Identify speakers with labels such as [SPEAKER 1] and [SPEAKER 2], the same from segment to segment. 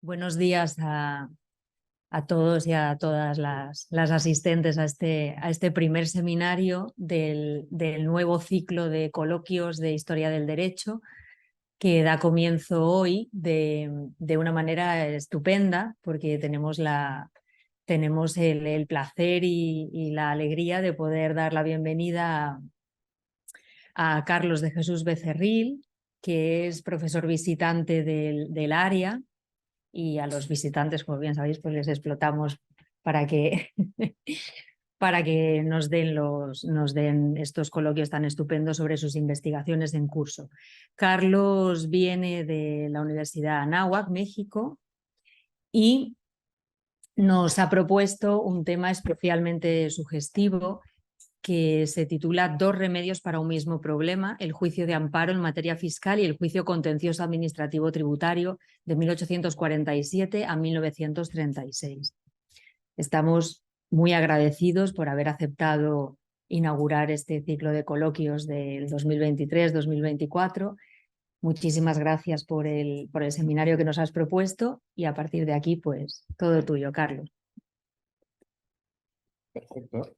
[SPEAKER 1] Buenos días a todos y a todas las asistentes a este primer seminario del nuevo ciclo de coloquios de Historia del Derecho, que da comienzo hoy de una manera estupenda, porque tenemos el placer y la alegría de poder dar la bienvenida a Carlos de Jesús Becerril, que es profesor visitante del área, y a los visitantes, como bien sabéis, pues les explotamos para que, para que nos den estos coloquios tan estupendos sobre sus investigaciones en curso. Carlos viene de la Universidad Anáhuac, México, y nos ha propuesto un tema especialmente sugestivo que se titula Dos remedios para un mismo problema, el juicio de amparo en materia fiscal y el juicio contencioso administrativo tributario de 1847 a 1936. Estamos muy agradecidos por haber aceptado inaugurar este ciclo de coloquios del 2023-2024. Muchísimas gracias por el seminario que nos has propuesto y a partir de aquí, pues, todo tuyo, Carlos.
[SPEAKER 2] Perfecto.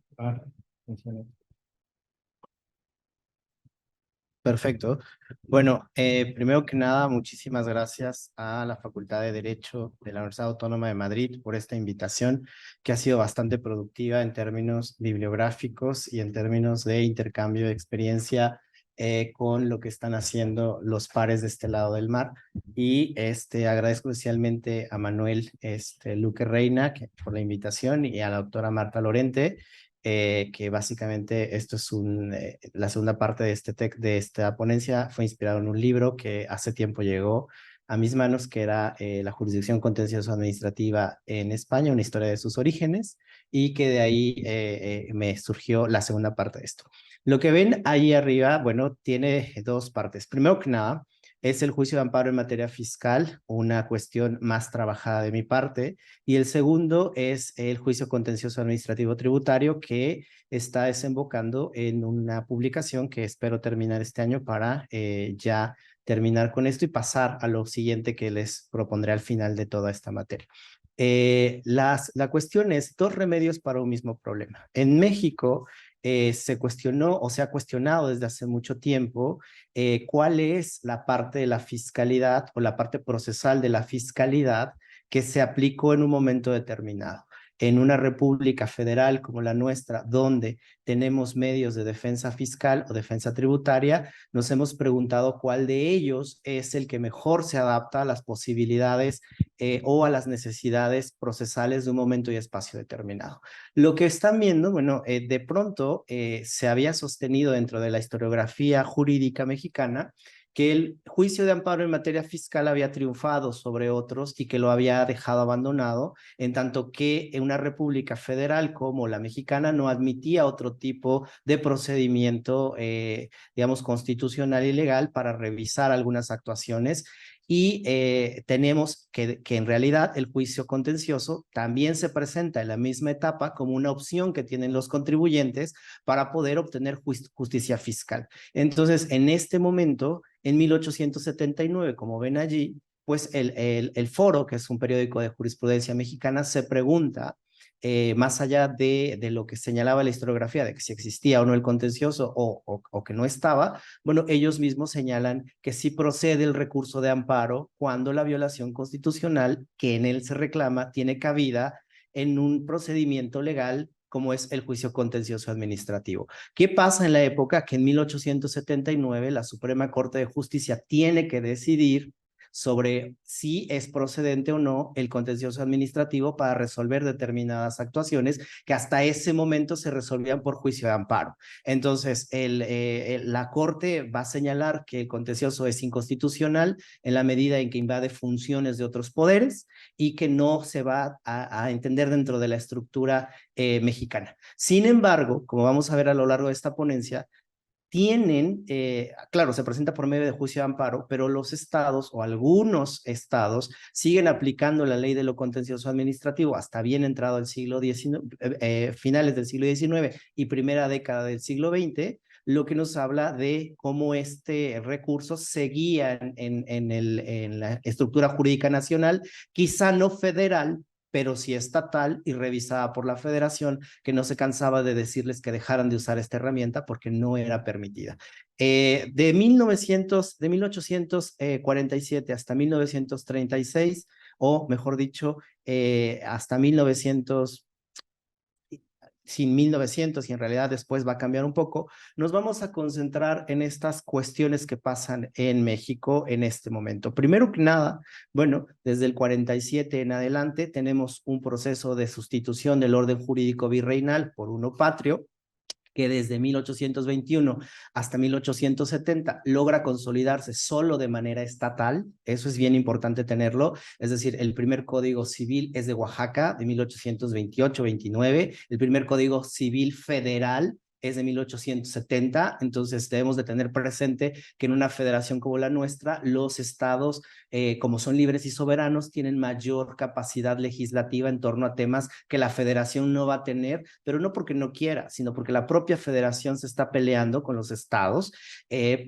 [SPEAKER 2] Perfecto. Bueno, primero que nada, muchísimas gracias a la Facultad de Derecho de la Universidad Autónoma de Madrid por esta invitación, que ha sido bastante productiva en términos bibliográficos y en términos de intercambio de experiencia con lo que están haciendo los pares de este lado del mar. Y agradezco especialmente a Manuel Luque Reina por la invitación y a la doctora Marta Lorente, que básicamente esto es la segunda parte de esta ponencia fue inspirado en un libro que hace tiempo llegó a mis manos, que era La jurisdicción contencioso administrativa en España, una historia de sus orígenes, y que de ahí me surgió la segunda parte de esto. Lo que ven ahí arriba, bueno, tiene dos partes. Primero que nada, es el juicio de amparo en materia fiscal, una cuestión más trabajada de mi parte, y el segundo es el juicio contencioso administrativo tributario, que está desembocando en una publicación que espero terminar este año para ya terminar con esto y pasar a lo siguiente que les propondré al final de toda esta materia. La cuestión es dos remedios para un mismo problema. En México se cuestionó o se ha cuestionado desde hace mucho tiempo cuál es la parte de la fiscalidad o la parte procesal de la fiscalidad que se aplicó en un momento determinado. En una república federal como la nuestra, donde tenemos medios de defensa fiscal o defensa tributaria, nos hemos preguntado cuál de ellos es el que mejor se adapta a las posibilidades o a las necesidades procesales de un momento y espacio determinado. Lo que están viendo, bueno, de pronto se había sostenido dentro de la historiografía jurídica mexicana que el juicio de amparo en materia fiscal había triunfado sobre otros y que lo había dejado abandonado, en tanto que en una república federal como la mexicana no admitía otro tipo de procedimiento, digamos, constitucional y legal para revisar algunas actuaciones. Y tenemos que en realidad el juicio contencioso también se presenta en la misma etapa como una opción que tienen los contribuyentes para poder obtener justicia fiscal. Entonces, en este momento, en 1879, como ven allí, pues el Foro, que es un periódico de jurisprudencia mexicana, se pregunta, más allá de lo que señalaba la historiografía, de que si existía o no el contencioso o que no estaba, bueno, ellos mismos señalan que sí procede el recurso de amparo cuando la violación constitucional que en él se reclama tiene cabida en un procedimiento legal como es el juicio contencioso administrativo. ¿Qué pasa en la época? Que en 1879 la Suprema Corte de Justicia tiene que decidir sobre si es procedente o no el contencioso administrativo para resolver determinadas actuaciones que hasta ese momento se resolvían por juicio de amparo. Entonces, la Corte va a señalar que el contencioso es inconstitucional en la medida en que invade funciones de otros poderes y que no se va a entender dentro de la estructura mexicana. Sin embargo, como vamos a ver a lo largo de esta ponencia, tienen, claro, se presenta por medio de juicio de amparo, pero los estados o algunos estados siguen aplicando la ley de lo contencioso administrativo hasta bien entrado el siglo XIX, finales del siglo XIX y primera década del siglo XX, lo que nos habla de cómo este recurso seguía en la estructura jurídica nacional, quizá no federal, pero sí estatal y revisada por la federación, que no se cansaba de decirles que dejaran de usar esta herramienta porque no era permitida. De 1847 hasta 1936, o mejor dicho, hasta 1900, sin 1900, y en realidad después va a cambiar un poco, nos vamos a concentrar en estas cuestiones que pasan en México en este momento. Primero que nada, bueno, desde el 47 en adelante tenemos un proceso de sustitución del orden jurídico virreinal por uno patrio, que desde 1821 hasta 1870 logra consolidarse solo de manera estatal. Eso es bien importante tenerlo. Es decir, el primer código civil es de Oaxaca, de 1828-29. El primer código civil federal es de 1870, entonces debemos de tener presente que en una federación como la nuestra, los estados, como son libres y soberanos, tienen mayor capacidad legislativa en torno a temas que la federación no va a tener, pero no porque no quiera, sino porque la propia federación se está peleando con los estados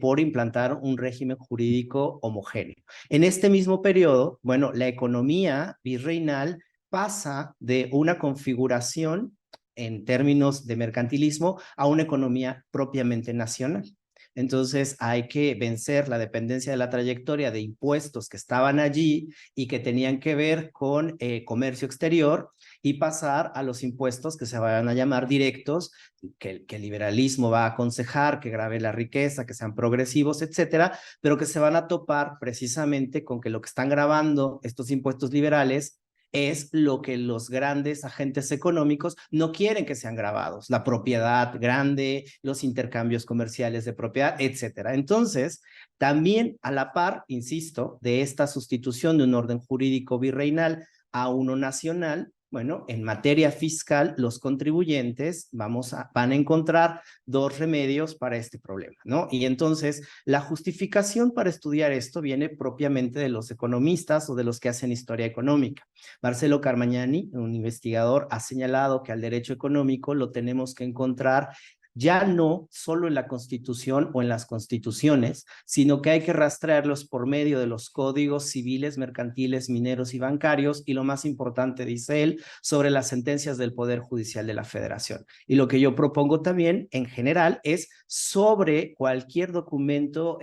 [SPEAKER 2] por implantar un régimen jurídico homogéneo. En este mismo periodo, bueno, la economía virreinal pasa de una configuración en términos de mercantilismo a una economía propiamente nacional. Entonces hay que vencer la dependencia de la trayectoria de impuestos que estaban allí y que tenían que ver con comercio exterior y pasar a los impuestos que se van a llamar directos, que el liberalismo va a aconsejar, que grave la riqueza, que sean progresivos, etcétera, pero que se van a topar precisamente con que lo que están grabando estos impuestos liberales es lo que los grandes agentes económicos no quieren que sean grabados, la propiedad grande, los intercambios comerciales de propiedad, etcétera. Entonces, también a la par, insisto, de esta sustitución de un orden jurídico virreinal a uno nacional, bueno, en materia fiscal, los contribuyentes van a encontrar dos remedios para este problema, ¿no? Y entonces, la justificación para estudiar esto viene propiamente de los economistas o de los que hacen historia económica. Marcelo Carmagnani, un investigador, ha señalado que al derecho económico lo tenemos que encontrar ya no solo en la Constitución o en las constituciones, sino que hay que rastrearlos por medio de los códigos civiles, mercantiles, mineros y bancarios, y lo más importante, dice él, sobre las sentencias del Poder Judicial de la Federación. Y lo que yo propongo también, en general, es sobre cualquier documento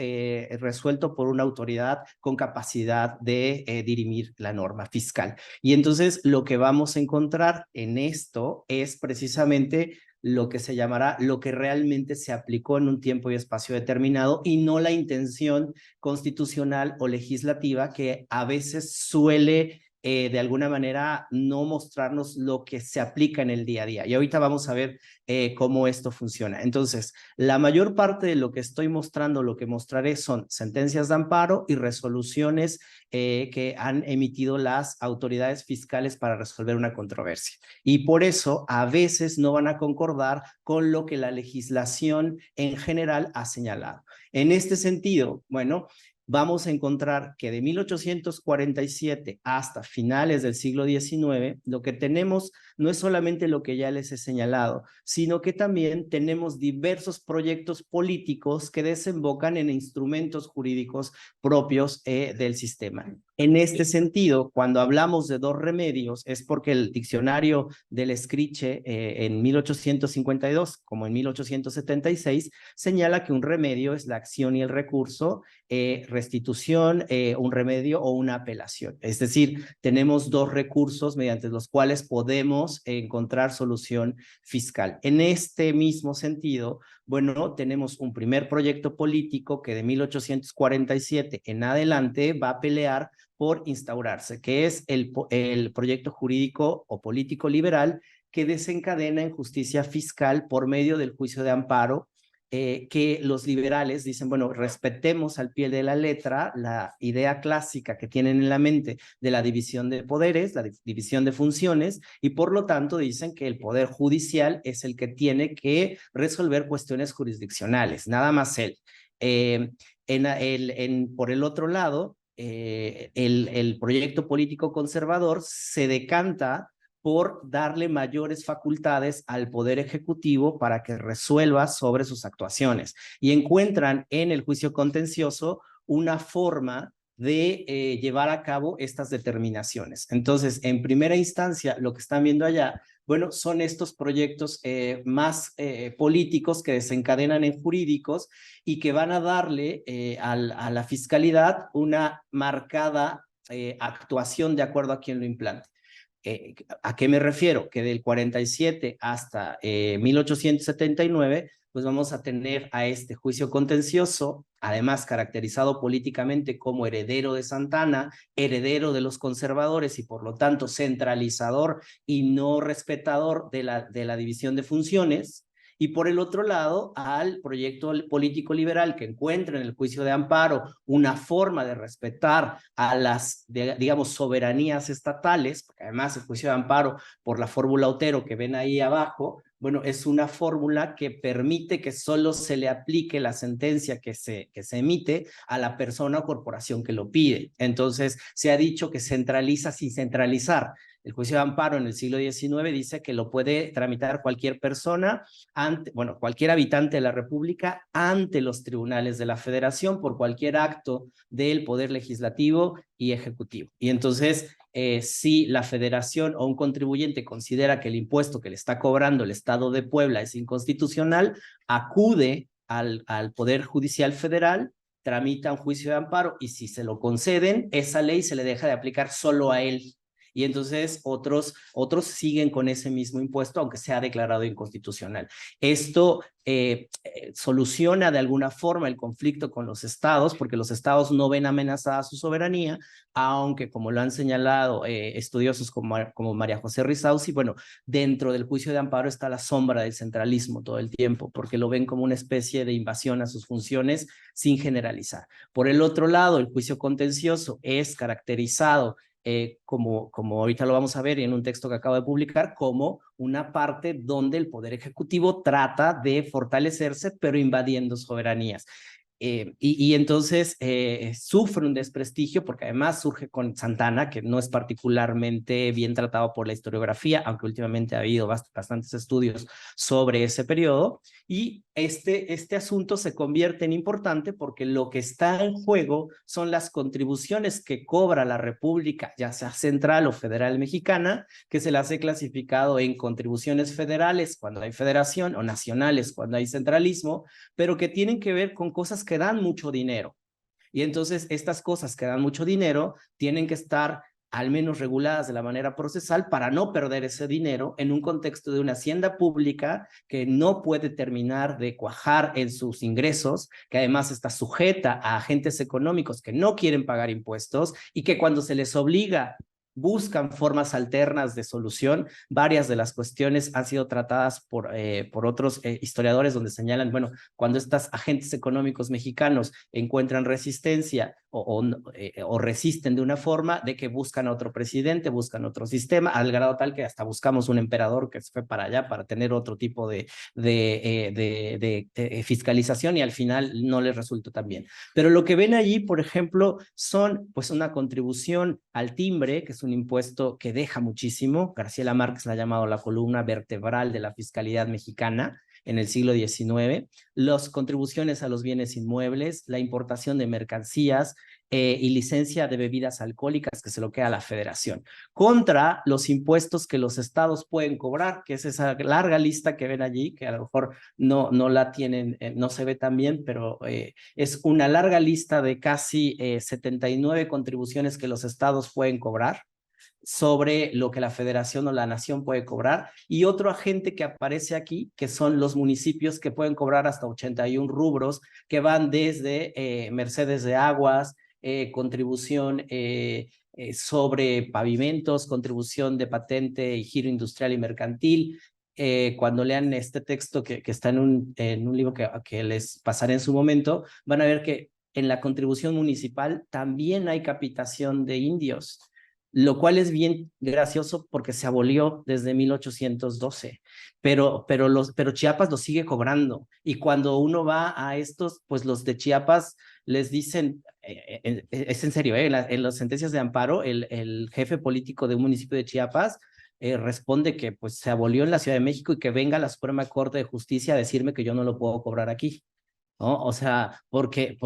[SPEAKER 2] resuelto por una autoridad con capacidad de dirimir la norma fiscal. Y entonces lo que vamos a encontrar en esto es precisamente lo que se llamará lo que realmente se aplicó en un tiempo y espacio determinado y no la intención constitucional o legislativa que a veces suele de alguna manera no mostrarnos lo que se aplica en el día a día. Y ahorita vamos a ver cómo esto funciona. Entonces, la mayor parte de lo que estoy mostrando, lo que mostraré son sentencias de amparo y resoluciones que han emitido las autoridades fiscales para resolver una controversia. Y por eso a veces no van a concordar con lo que la legislación en general ha señalado. En este sentido, bueno, vamos a encontrar que de 1847 hasta finales del siglo XIX, lo que tenemos no es solamente lo que ya les he señalado, sino que también tenemos diversos proyectos políticos que desembocan en instrumentos jurídicos propios del sistema. En este sentido, cuando hablamos de dos remedios, es porque el diccionario del Escriche en 1852, como en 1876, señala que un remedio es la acción y el recurso, restitución, un remedio o una apelación. Es decir, tenemos dos recursos mediante los cuales podemos encontrar solución fiscal. En este mismo sentido, bueno, tenemos un primer proyecto político que de 1847 en adelante va a pelear por instaurarse, que es el proyecto jurídico o político liberal que desencadena en justicia fiscal por medio del juicio de amparo, que los liberales dicen, bueno, respetemos al pie de la letra la idea clásica que tienen en la mente de la división de poderes, la división de funciones, y por lo tanto dicen que el poder judicial es el que tiene que resolver cuestiones jurisdiccionales, nada más él. Por el otro lado, el proyecto político conservador se decanta por darle mayores facultades al Poder Ejecutivo para que resuelva sobre sus actuaciones. Y encuentran en el juicio contencioso una forma de llevar a cabo estas determinaciones. Entonces, en primera instancia, lo que están viendo allá, bueno, son estos proyectos más políticos que desencadenan en jurídicos y que van a darle a la fiscalidad una marcada actuación de acuerdo a quien lo implante. ¿A qué me refiero? Que del 47 hasta 1879, pues vamos a tener a este juicio contencioso, además caracterizado políticamente como heredero de Santana, heredero de los conservadores y por lo tanto centralizador y no respetador de la división de funciones. Y por el otro lado, al proyecto político liberal que encuentra en el juicio de amparo una forma de respetar a las, digamos, soberanías estatales, porque además el juicio de amparo por la fórmula Otero que ven ahí abajo, bueno, es una fórmula que permite que solo se le aplique la sentencia que se emite a la persona o corporación que lo pide. Entonces, se ha dicho que centraliza sin centralizar. El juicio de amparo en el siglo XIX dice que lo puede tramitar cualquier persona, bueno, cualquier habitante de la República ante los tribunales de la Federación por cualquier acto del Poder Legislativo y Ejecutivo. Y entonces, si la Federación o un contribuyente considera que el impuesto que le está cobrando el Estado de Puebla es inconstitucional, acude al Poder Judicial Federal, tramita un juicio de amparo y si se lo conceden, esa ley se le deja de aplicar solo a él. Y entonces otros siguen con ese mismo impuesto, aunque sea declarado inconstitucional. Esto soluciona de alguna forma el conflicto con los estados, porque los estados no ven amenazada su soberanía, aunque como lo han señalado estudiosos como María José Rizauzi, bueno, dentro del juicio de amparo está la sombra del centralismo todo el tiempo, porque lo ven como una especie de invasión a sus funciones sin generalizar. Por el otro lado, el juicio contencioso es caracterizado como ahorita lo vamos a ver en un texto que acabo de publicar, como una parte donde el Poder Ejecutivo trata de fortalecerse, pero invadiendo soberanías. Y entonces sufre un desprestigio porque además surge con Santana, que no es particularmente bien tratado por la historiografía, aunque últimamente ha habido bastantes estudios sobre ese periodo, y este asunto se convierte en importante porque lo que está en juego son las contribuciones que cobra la República, ya sea central o federal mexicana, que se las he clasificado en contribuciones federales cuando hay federación o nacionales cuando hay centralismo, pero que tienen que ver con cosas que dan mucho dinero. Y entonces estas cosas que dan mucho dinero tienen que estar al menos reguladas de la manera procesal para no perder ese dinero en un contexto de una hacienda pública que no puede terminar de cuajar en sus ingresos, que además está sujeta a agentes económicos que no quieren pagar impuestos y que cuando se les obliga buscan formas alternas de solución. Varias de las cuestiones han sido tratadas por otros historiadores donde señalan, bueno, cuando estos agentes económicos mexicanos encuentran resistencia o resisten de una forma de que buscan a otro presidente, buscan otro sistema, al grado tal que hasta buscamos un emperador que se fue para allá para tener otro tipo de fiscalización y al final no les resultó tan bien. Pero lo que ven allí, por ejemplo, son pues una contribución al timbre, que es un impuesto que deja muchísimo. Graciela Márquez la ha llamado la columna vertebral de la fiscalidad mexicana en el siglo XIX, las contribuciones a los bienes inmuebles, la importación de mercancías y licencia de bebidas alcohólicas que se lo queda a la Federación, contra los impuestos que los estados pueden cobrar, que es esa larga lista que ven allí, que a lo mejor no la tienen, no se ve tan bien, pero es una larga lista de casi 79 contribuciones que los estados pueden cobrar sobre lo que la federación o la nación puede cobrar, y otro agente que aparece aquí, que son los municipios que pueden cobrar hasta 81 rubros, que van desde mercedes de aguas, contribución sobre pavimentos, contribución de patente y giro industrial y mercantil. Cuando lean este texto que está en un libro que les pasaré en su momento, van a ver que en la contribución municipal también hay capitación de indios, lo cual es bien gracioso porque se abolió desde 1812, pero Chiapas lo sigue cobrando, y cuando uno va a estos, pues los de Chiapas les dicen, es en serio, en las sentencias de amparo, el jefe político de un municipio de Chiapas responde que pues se abolió en la Ciudad de México y que venga la Suprema Corte de Justicia a decirme que yo no lo puedo cobrar aquí. ¿No? O sea, porque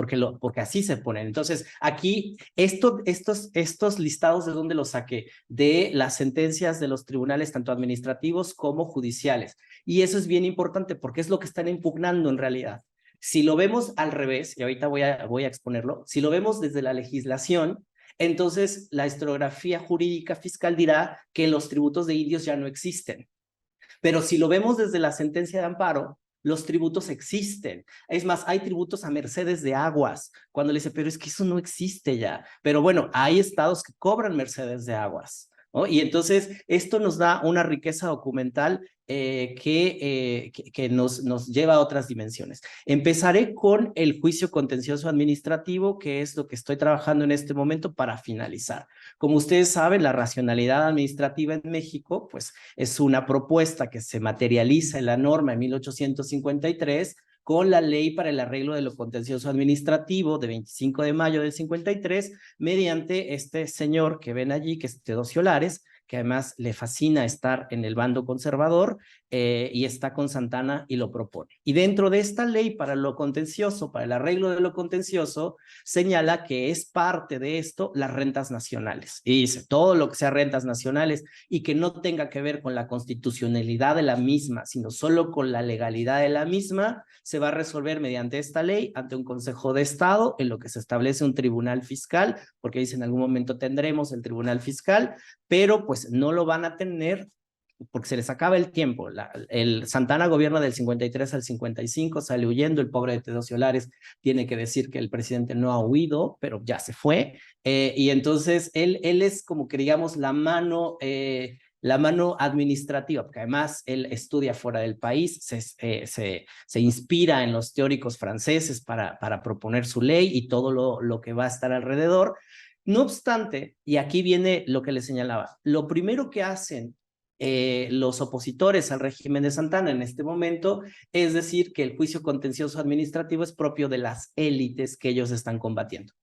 [SPEAKER 2] así se ponen. Entonces, aquí, estos listados, ¿de dónde los saqué? De las sentencias de los tribunales, tanto administrativos como judiciales. Y eso es bien importante porque es lo que están impugnando en realidad. Si lo vemos al revés, y ahorita voy a exponerlo, si lo vemos desde la legislación, entonces la historiografía jurídica fiscal dirá que los tributos de indios ya no existen. Pero si lo vemos desde la sentencia de amparo, los tributos existen. Es más, hay tributos a mercedes de aguas. Cuando le dice, pero es que eso no existe ya. Pero bueno, hay estados que cobran mercedes de aguas, ¿no? Y entonces esto nos da una riqueza documental que nos lleva a otras dimensiones. Empezaré con el juicio contencioso administrativo, que es lo que estoy trabajando en este momento para finalizar. Como ustedes saben, la racionalidad administrativa en México, pues es una propuesta que se materializa en la norma en 1853 con la ley para el arreglo de lo contencioso administrativo de 25 de mayo del 53, mediante este señor que ven allí, que es Teodosio Lares, que además le fascina estar en el bando conservador y está con Santana y lo propone. Y dentro de esta ley para lo contencioso, para el arreglo de lo contencioso, señala que es parte de esto las rentas nacionales. Y dice, todo lo que sea rentas nacionales y que no tenga que ver con la constitucionalidad de la misma, sino solo con la legalidad de la misma, se va a resolver mediante esta ley ante un Consejo de Estado, en lo que se establece un tribunal fiscal, porque dice en algún momento tendremos el tribunal fiscal, pero pues no lo van a tener porque se les acaba el tiempo. El Santana gobierna del 53 al 55, sale huyendo, el pobre de Teodosio Lares tiene que decir que el presidente no ha huido, pero ya se fue, y entonces él es como que digamos la mano administrativa, porque además él estudia fuera del país, se inspira en los teóricos franceses para proponer su ley y todo lo que va a estar alrededor. No obstante, y aquí viene lo que les señalaba, lo primero que hacen los opositores al régimen de Santana en este momento es decir que el juicio contencioso administrativo es propio de las élites que ellos están combatiendo.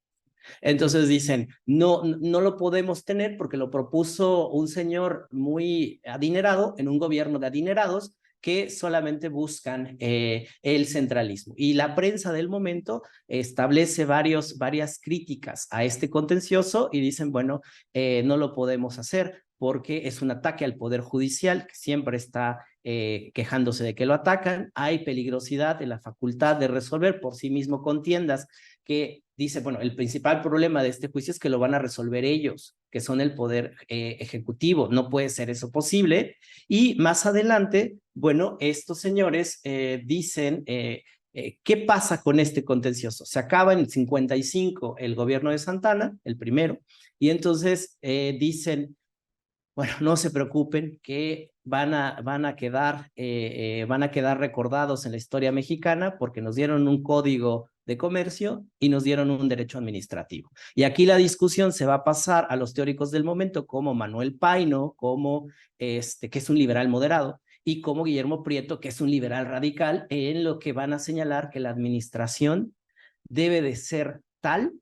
[SPEAKER 2] Entonces dicen, no lo podemos tener porque lo propuso un señor muy adinerado en un gobierno de adinerados que solamente buscan el centralismo. Y la prensa del momento establece varias críticas a este contencioso y dicen, bueno, no lo podemos hacer porque es un ataque al Poder Judicial, que siempre está quejándose de que lo atacan, hay peligrosidad en la facultad de resolver por sí mismo contiendas, que dice, bueno, el principal problema de este juicio es que lo van a resolver ellos, que son el Poder Ejecutivo, no puede ser eso posible, y más adelante, bueno, estos señores dicen... ¿qué pasa con este contencioso? Se acaba en el 55 el gobierno de Santana, el primero, y entonces dicen, bueno, no se preocupen que van a quedar recordados en la historia mexicana porque nos dieron un código de comercio y nos dieron un derecho administrativo. Y aquí la discusión se va a pasar a los teóricos del momento como Manuel Paino, como que es un liberal moderado, y como Guillermo Prieto, que es un liberal radical, en lo que van a señalar que la administración debe de ser tal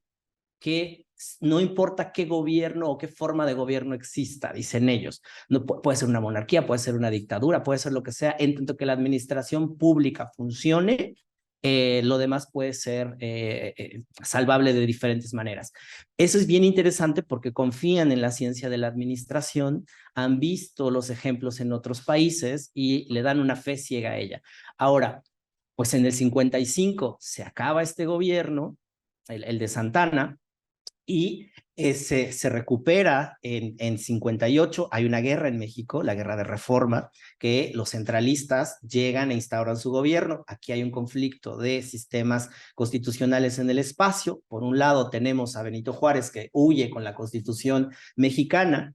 [SPEAKER 2] que no importa qué gobierno o qué forma de gobierno exista, dicen ellos. No, puede ser una monarquía, puede ser una dictadura, puede ser lo que sea, en tanto que la administración pública funcione, lo demás puede ser salvable de diferentes maneras. Eso es bien interesante porque confían en la ciencia de la administración, han visto los ejemplos en otros países y le dan una fe ciega a ella. Ahora, pues en el 55 se acaba este gobierno, el de Santana, y se recupera en 58. Hay una guerra en México, la guerra de Reforma, que los centralistas llegan e instauran su gobierno. Aquí hay un conflicto de sistemas constitucionales en el espacio. Por un lado tenemos a Benito Juárez, que huye con la Constitución mexicana,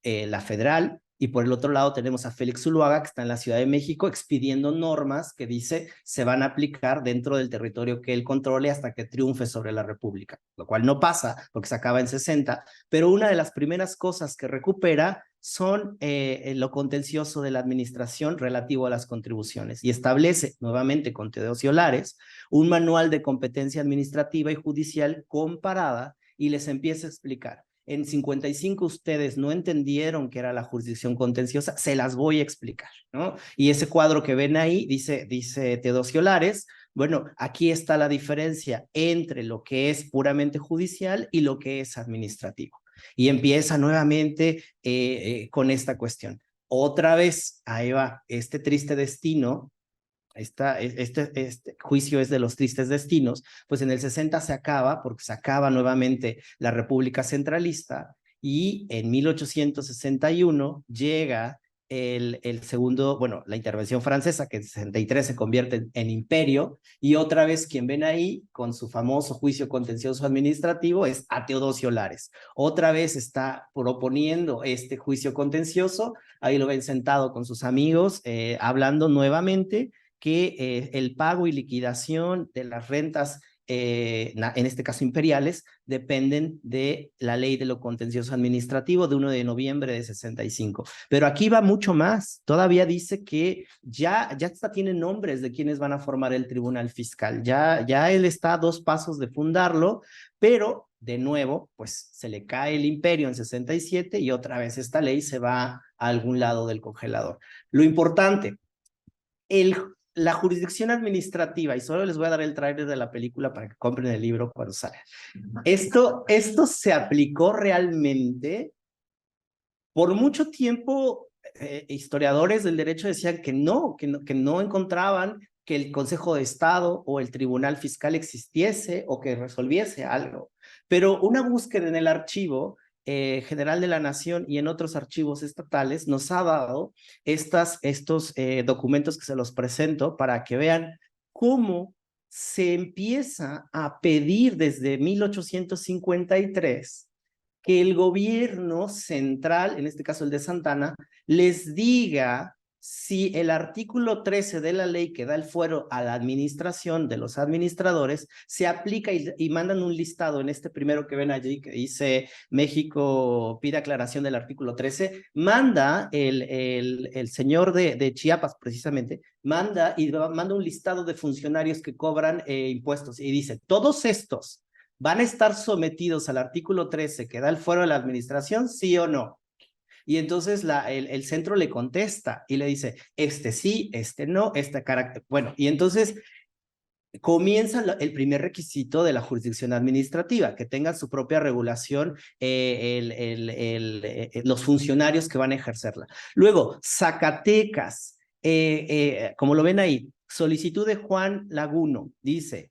[SPEAKER 2] la federal, y por el otro lado tenemos a Félix Zuluaga, que está en la Ciudad de México, expidiendo normas que dice se van a aplicar dentro del territorio que él controle hasta que triunfe sobre la República, lo cual no pasa porque se acaba en 60, pero una de las primeras cosas que recupera son lo contencioso de la administración relativo a las contribuciones y establece nuevamente con Teodosio Lares un manual de competencia administrativa y judicial comparada y les empieza a explicar. en 55 ustedes no entendieron que era la jurisdicción contenciosa, se las voy a explicar, ¿no? Y ese cuadro que ven ahí, dice Teodosio Lares, bueno, aquí está la diferencia entre lo que es puramente judicial y lo que es administrativo. Y empieza nuevamente con esta cuestión. Otra vez, ahí va, este triste destino, este juicio es de los tristes destinos, pues en el 60 se acaba, porque se acaba nuevamente la República Centralista, y en 1861 llega el segundo, bueno, la intervención francesa, que en 63 se convierte en imperio, y otra vez quien ven ahí con su famoso juicio contencioso administrativo es a Teodosio Lares. Otra vez está proponiendo este juicio contencioso, ahí lo ven sentado con sus amigos, hablando nuevamente que el pago y liquidación de las rentas, en este caso imperiales, dependen de la ley de lo contencioso administrativo de 1 de noviembre de 65. Pero aquí va mucho más. Todavía dice que ya hasta tiene nombres de quienes van a formar el tribunal fiscal. Ya él está a 2 pasos de fundarlo, pero de nuevo, pues se le cae el imperio en 67 y otra vez esta ley se va a algún lado del congelador. Lo importante, la jurisdicción administrativa, y solo les voy a dar el tráiler de la película para que compren el libro cuando salga. Esto se aplicó realmente. Por mucho tiempo, historiadores del derecho decían que no encontraban que el Consejo de Estado o el Tribunal Fiscal existiese o que resolviese algo. Pero una búsqueda en el archivo general de la Nación y en otros archivos estatales nos ha dado estos documentos que se los presento para que vean cómo se empieza a pedir desde 1853 que el gobierno central, en este caso el de Santana, les diga si el artículo 13 de la ley que da el fuero a la administración de los administradores se aplica y mandan un listado en este primero que ven allí que dice México pide aclaración del artículo 13, manda el señor de Chiapas precisamente, manda un listado de funcionarios que cobran impuestos y dice, todos estos ¿van a estar sometidos al artículo 13 que da el fuero de la administración, sí o no? Y entonces el centro le contesta y le dice, este sí, este no, este carácter. Bueno, y entonces comienza el primer requisito de la jurisdicción administrativa, que tenga su propia regulación los funcionarios que van a ejercerla. Luego, Zacatecas, como lo ven ahí, solicitud de Juan Laguno, dice,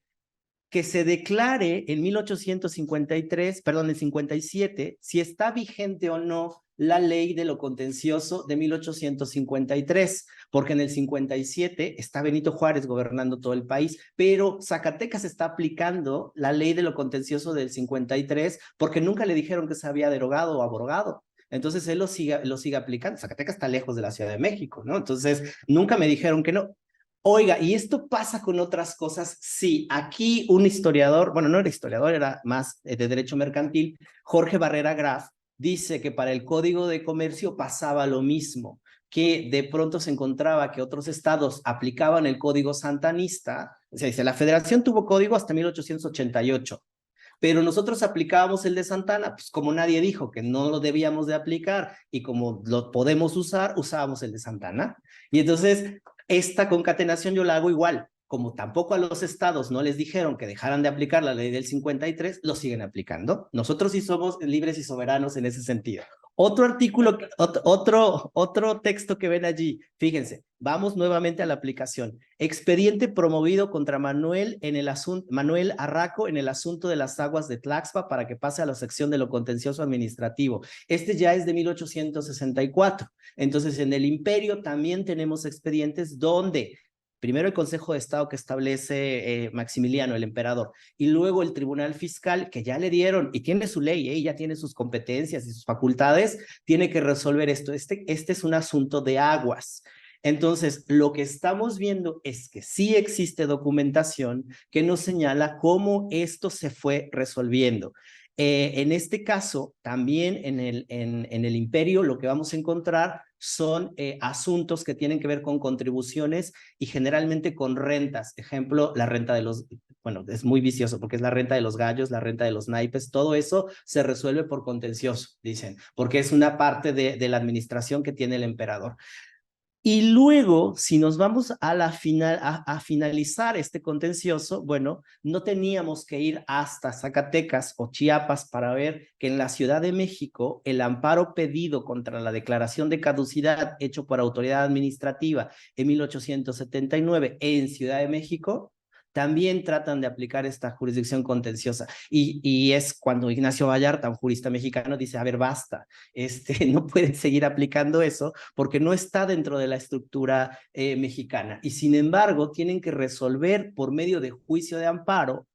[SPEAKER 2] que se declare en 1853, perdón, en 57, si está vigente o no la ley de lo contencioso de 1853, porque en el 57 está Benito Juárez gobernando todo el país, pero Zacatecas está aplicando la ley de lo contencioso del 53 porque nunca le dijeron que se había derogado o abrogado. Entonces él lo sigue aplicando. Zacatecas está lejos de la Ciudad de México, ¿no? Entonces nunca me dijeron que no. Oiga, ¿y esto pasa con otras cosas? Sí, aquí un historiador, bueno, no era historiador, era más de derecho mercantil, Jorge Barrera Graf, dice que para el Código de Comercio pasaba lo mismo, que de pronto se encontraba que otros estados aplicaban el Código Santanista, o sea, dice, la Federación tuvo código hasta 1888, pero nosotros aplicábamos el de Santana, pues como nadie dijo que no lo debíamos de aplicar y como lo podemos usar, usábamos el de Santana. Y entonces esta concatenación yo la hago igual. Como tampoco a los estados no les dijeron que dejaran de aplicar la ley del 53, lo siguen aplicando. Nosotros sí somos libres y soberanos en ese sentido. Otro artículo, otro texto que ven allí, fíjense, vamos nuevamente a la aplicación. Expediente promovido contra Manuel Arraco en el asunto de las aguas de Tlaxpa para que pase a la sección de lo contencioso administrativo. Este ya es de 1864. Entonces, en el imperio también tenemos expedientes donde primero el Consejo de Estado que establece Maximiliano, el emperador, y luego el Tribunal Fiscal, que ya le dieron, y tiene su ley, y ya tiene sus competencias y sus facultades, tiene que resolver esto. Este es un asunto de aguas. Entonces, lo que estamos viendo es que sí existe documentación que nos señala cómo esto se fue resolviendo. En este caso, también en el imperio, lo que vamos a encontrar son asuntos que tienen que ver con contribuciones y generalmente con rentas. Ejemplo, la renta de los, bueno, es muy vicioso porque es la renta de los gallos, la renta de los naipes, todo eso se resuelve por contencioso, dicen, porque es una parte de la administración que tiene el emperador. Y luego, si nos vamos a finalizar este contencioso, bueno, no teníamos que ir hasta Zacatecas o Chiapas para ver que en la Ciudad de México el amparo pedido contra la declaración de caducidad hecho por autoridad administrativa en 1879 en Ciudad de México, también tratan de aplicar esta jurisdicción contenciosa. Y es cuando Ignacio Vallarta, un jurista mexicano, dice, a ver, basta, no pueden seguir aplicando eso porque no está dentro de la estructura mexicana. Y sin embargo, tienen que resolver por medio de juicio de amparo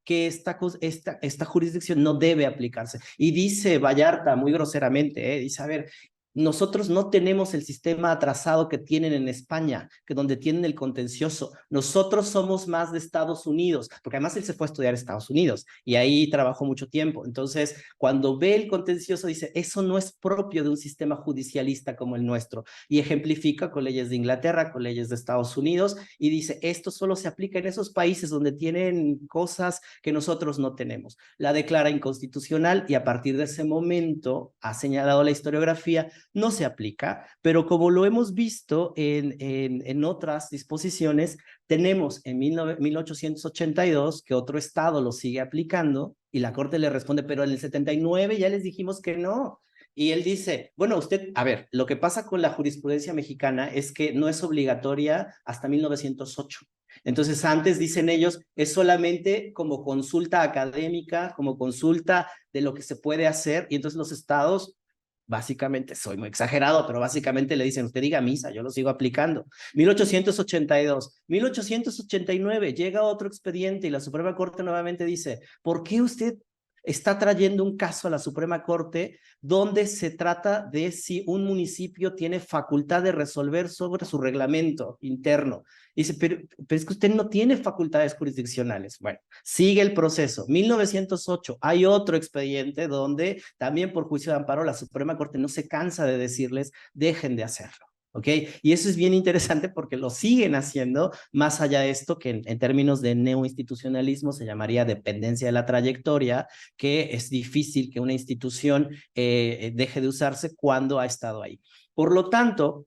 [SPEAKER 2] que esta jurisdicción no debe aplicarse. Y dice Vallarta muy groseramente, dice, a ver, nosotros no tenemos el sistema atrasado que tienen en España, que donde tienen el contencioso. Nosotros somos más de Estados Unidos, porque además él se fue a estudiar a Estados Unidos y ahí trabajó mucho tiempo. Entonces, cuando ve el contencioso, dice, eso no es propio de un sistema judicialista como el nuestro. Y ejemplifica con leyes de Inglaterra, con leyes de Estados Unidos, y dice, esto solo se aplica en esos países donde tienen cosas que nosotros no tenemos. La declara inconstitucional y a partir de ese momento, ha señalado la historiografía, no se aplica, pero como lo hemos visto en otras disposiciones, tenemos en 1882 que otro estado lo sigue aplicando y la Corte le responde, pero en el 79 ya les dijimos que no. Y él dice, bueno, usted, a ver, lo que pasa con la jurisprudencia mexicana es que no es obligatoria hasta 1908. Entonces, antes, dicen ellos, es solamente como consulta académica, como consulta de lo que se puede hacer, y entonces los estados, básicamente, soy muy exagerado, pero básicamente le dicen, usted diga misa, yo lo sigo aplicando. 1882, 1889, llega otro expediente y la Suprema Corte nuevamente dice, ¿por qué usted está trayendo un caso a la Suprema Corte donde se trata de si un municipio tiene facultad de resolver sobre su reglamento interno? Dice, pero es que usted no tiene facultades jurisdiccionales. Bueno, sigue el proceso. 1908, hay otro expediente donde también por juicio de amparo la Suprema Corte no se cansa de decirles, dejen de hacerlo. ¿Ok? Y eso es bien interesante porque lo siguen haciendo, más allá de esto que en términos de neoinstitucionalismo se llamaría dependencia de la trayectoria, que es difícil que una institución deje de usarse cuando ha estado ahí. Por lo tanto,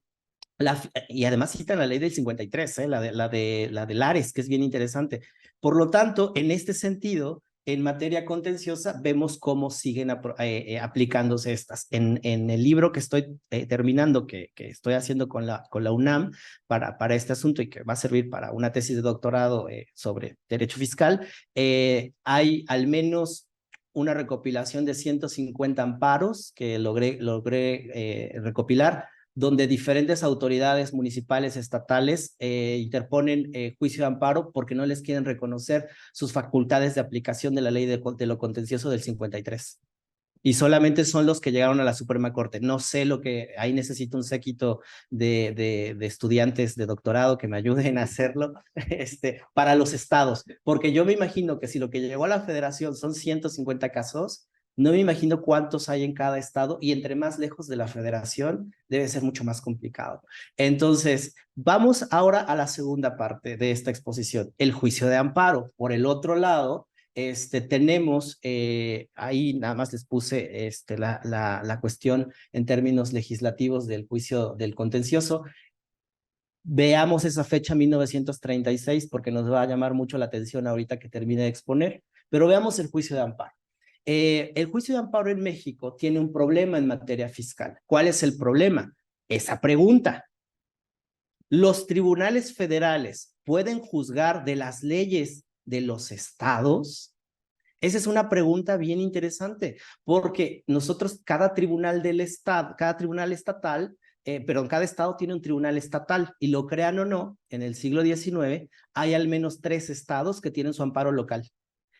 [SPEAKER 2] y además citan la ley del 53, la de Lares, que es bien interesante. Por lo tanto, en este sentido, en materia contenciosa, vemos cómo siguen aplicándose estas. En el libro que estoy terminando, que estoy haciendo con la UNAM para este asunto y que va a servir para una tesis de doctorado sobre derecho fiscal, hay al menos una recopilación de 150 amparos que logré recopilar, donde diferentes autoridades municipales, estatales, interponen juicio de amparo porque no les quieren reconocer sus facultades de aplicación de la ley de lo contencioso del 53. Y solamente son los que llegaron a la Suprema Corte. No sé lo que, ahí necesito un séquito de estudiantes de doctorado que me ayuden a hacerlo para los estados, porque yo me imagino que si lo que llegó a la federación son 150 casos, no me imagino cuántos hay en cada estado y entre más lejos de la federación debe ser mucho más complicado. Entonces, vamos ahora a la segunda parte de esta exposición, el juicio de amparo. Por el otro lado, tenemos, ahí nada más les puse la cuestión en términos legislativos del juicio del contencioso. Veamos esa fecha 1936 porque nos va a llamar mucho la atención ahorita que termine de exponer, pero veamos el juicio de amparo. El juicio de amparo en México tiene un problema en materia fiscal. ¿Cuál es el problema? Esa pregunta. ¿Los tribunales federales pueden juzgar de las leyes de los estados? Esa es una pregunta bien interesante, porque nosotros, cada tribunal del estado, cada tribunal estatal, pero cada estado tiene un tribunal estatal, y lo crean o no, en el siglo XIX hay al menos 3 estados que tienen su amparo local.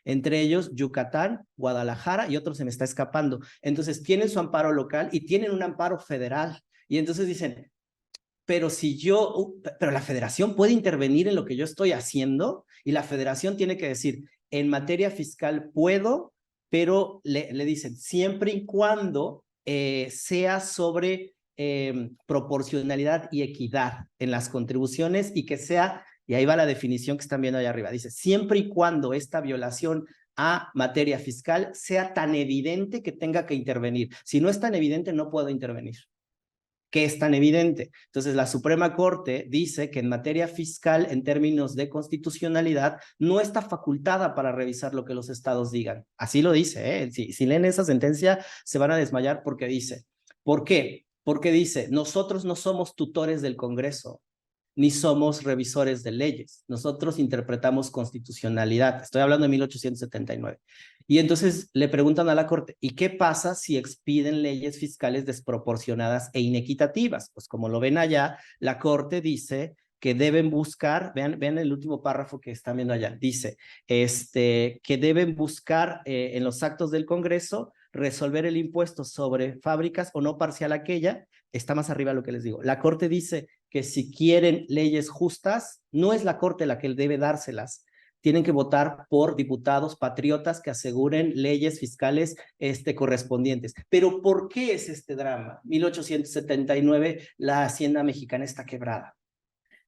[SPEAKER 2] Entre ellos Yucatán, Guadalajara y otro se me está escapando. Entonces tienen su amparo local y tienen un amparo federal. Y entonces dicen, pero pero la federación puede intervenir en lo que yo estoy haciendo y la federación tiene que decir, en materia fiscal puedo, pero le dicen, siempre y cuando sea sobre proporcionalidad y equidad en las contribuciones y que sea Y ahí va la definición que están viendo allá arriba. Dice, siempre y cuando esta violación a materia fiscal sea tan evidente que tenga que intervenir. Si no es tan evidente, no puedo intervenir. ¿Qué es tan evidente? Entonces, la Suprema Corte dice que en materia fiscal, en términos de constitucionalidad, no está facultada para revisar lo que los estados digan. Así lo dice, ¿eh? Si leen esa sentencia, se van a desmayar porque dice. ¿Por qué? Porque dice, nosotros no somos tutores del Congreso, ni somos revisores de leyes. Nosotros interpretamos constitucionalidad. Estoy hablando de 1879. Y entonces le preguntan a la Corte, ¿y qué pasa si expiden leyes fiscales desproporcionadas e inequitativas? Pues como lo ven allá, la Corte dice que deben buscar, vean el último párrafo que están viendo allá, dice que deben buscar en los actos del Congreso resolver el impuesto sobre fábricas o no parcial aquella, está más arriba lo que les digo. La Corte dice que si quieren leyes justas, no es la Corte la que debe dárselas, tienen que votar por diputados patriotas que aseguren leyes fiscales correspondientes. Pero ¿por qué es este drama? 1879, la Hacienda mexicana está quebrada.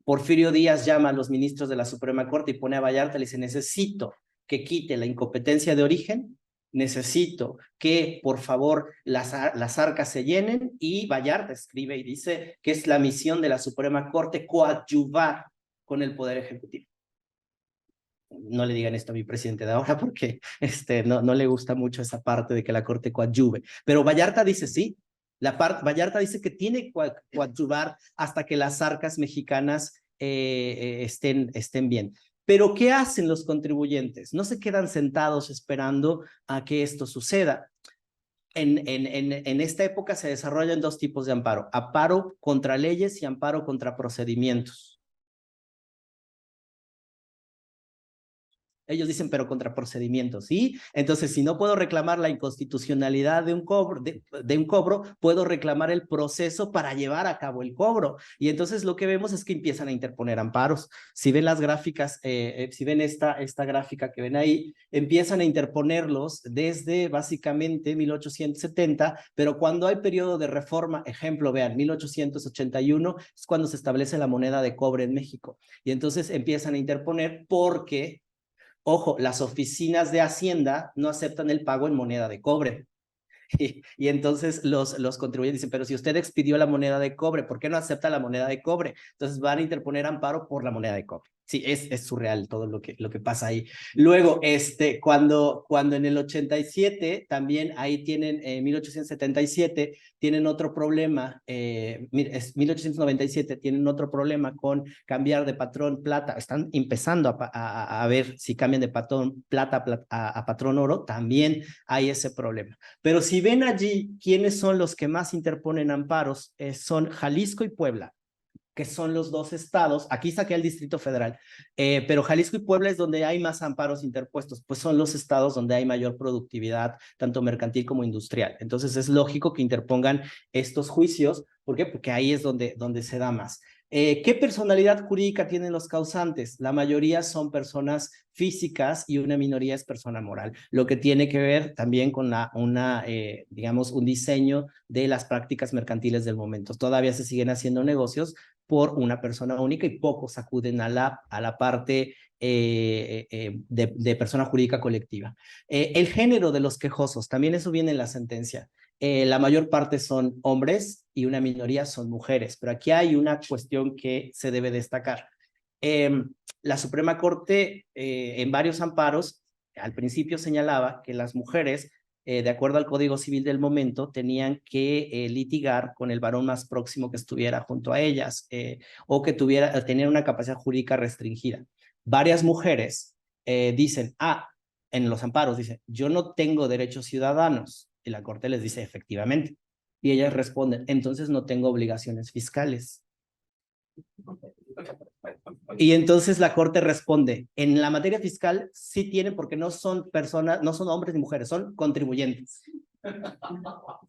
[SPEAKER 2] Porfirio Díaz llama a los ministros de la Suprema Corte y pone a Vallarta y le dice, necesito que quite la incompetencia de origen, necesito que, por favor, las arcas se llenen, y Vallarta escribe y dice que es la misión de la Suprema Corte coadyuvar con el Poder Ejecutivo. No le digan esto a mi presidente de ahora porque no le gusta mucho esa parte de que la Corte coadyuve. Pero Vallarta dice sí. Vallarta dice que tiene que coadyuvar hasta que las arcas mexicanas estén bien. Pero ¿qué hacen los contribuyentes? No se quedan sentados esperando a que esto suceda. En esta época se desarrollan dos tipos de amparo: amparo contra leyes y amparo contra procedimientos. Ellos dicen, pero contra procedimientos, ¿sí? Entonces, si no puedo reclamar la inconstitucionalidad de un cobro, puedo reclamar el proceso para llevar a cabo el cobro. Y entonces lo que vemos es que empiezan a interponer amparos. Si ven las gráficas, si ven esta gráfica que ven ahí, empiezan a interponerlos desde básicamente 1870, pero cuando hay periodo de reforma, ejemplo, vean, 1881 es cuando se establece la moneda de cobre en México. Y entonces empiezan a interponer porque, ojo, las oficinas de Hacienda no aceptan el pago en moneda de cobre. Y entonces los contribuyentes dicen, pero si usted expidió la moneda de cobre, ¿por qué no acepta la moneda de cobre? Entonces van a interponer amparo por la moneda de cobre. Sí, es surreal todo lo que pasa ahí. Luego, cuando en el 87, también ahí tienen, 1877, tienen otro problema, 1897, tienen otro problema con cambiar de patrón plata. Están empezando a ver si cambian de patrón plata a patrón oro, también hay ese problema. Pero si ven allí quiénes son los que más interponen amparos, son Jalisco y Puebla, que son los dos estados. Aquí saqué el Distrito Federal, pero Jalisco y Puebla es donde hay más amparos interpuestos, pues son los estados donde hay mayor productividad, tanto mercantil como industrial. Entonces es lógico que interpongan estos juicios. ¿Por qué? Porque ahí es donde se da más. ¿Qué personalidad jurídica tienen los causantes? La mayoría son personas físicas y una minoría es persona moral, lo que tiene que ver también con digamos, un diseño de las prácticas mercantiles del momento. Todavía se siguen haciendo negocios por una persona única y pocos acuden a la parte de persona jurídica colectiva. El género de los quejosos, también eso viene en la sentencia. La mayor parte son hombres y una minoría son mujeres, pero aquí hay una cuestión que se debe destacar. La Suprema Corte, en varios amparos, al principio señalaba que las mujeres, de acuerdo al Código Civil del momento, tenían que litigar con el varón más próximo que estuviera junto a ellas, o que tenían una capacidad jurídica restringida. Varias mujeres dicen, en los amparos, dicen, yo no tengo derechos ciudadanos. Y la Corte les dice, efectivamente. Y ellas responden, entonces no tengo obligaciones fiscales. Y entonces la Corte responde, en la materia fiscal sí tienen, porque no son personas, no son hombres ni mujeres, son contribuyentes.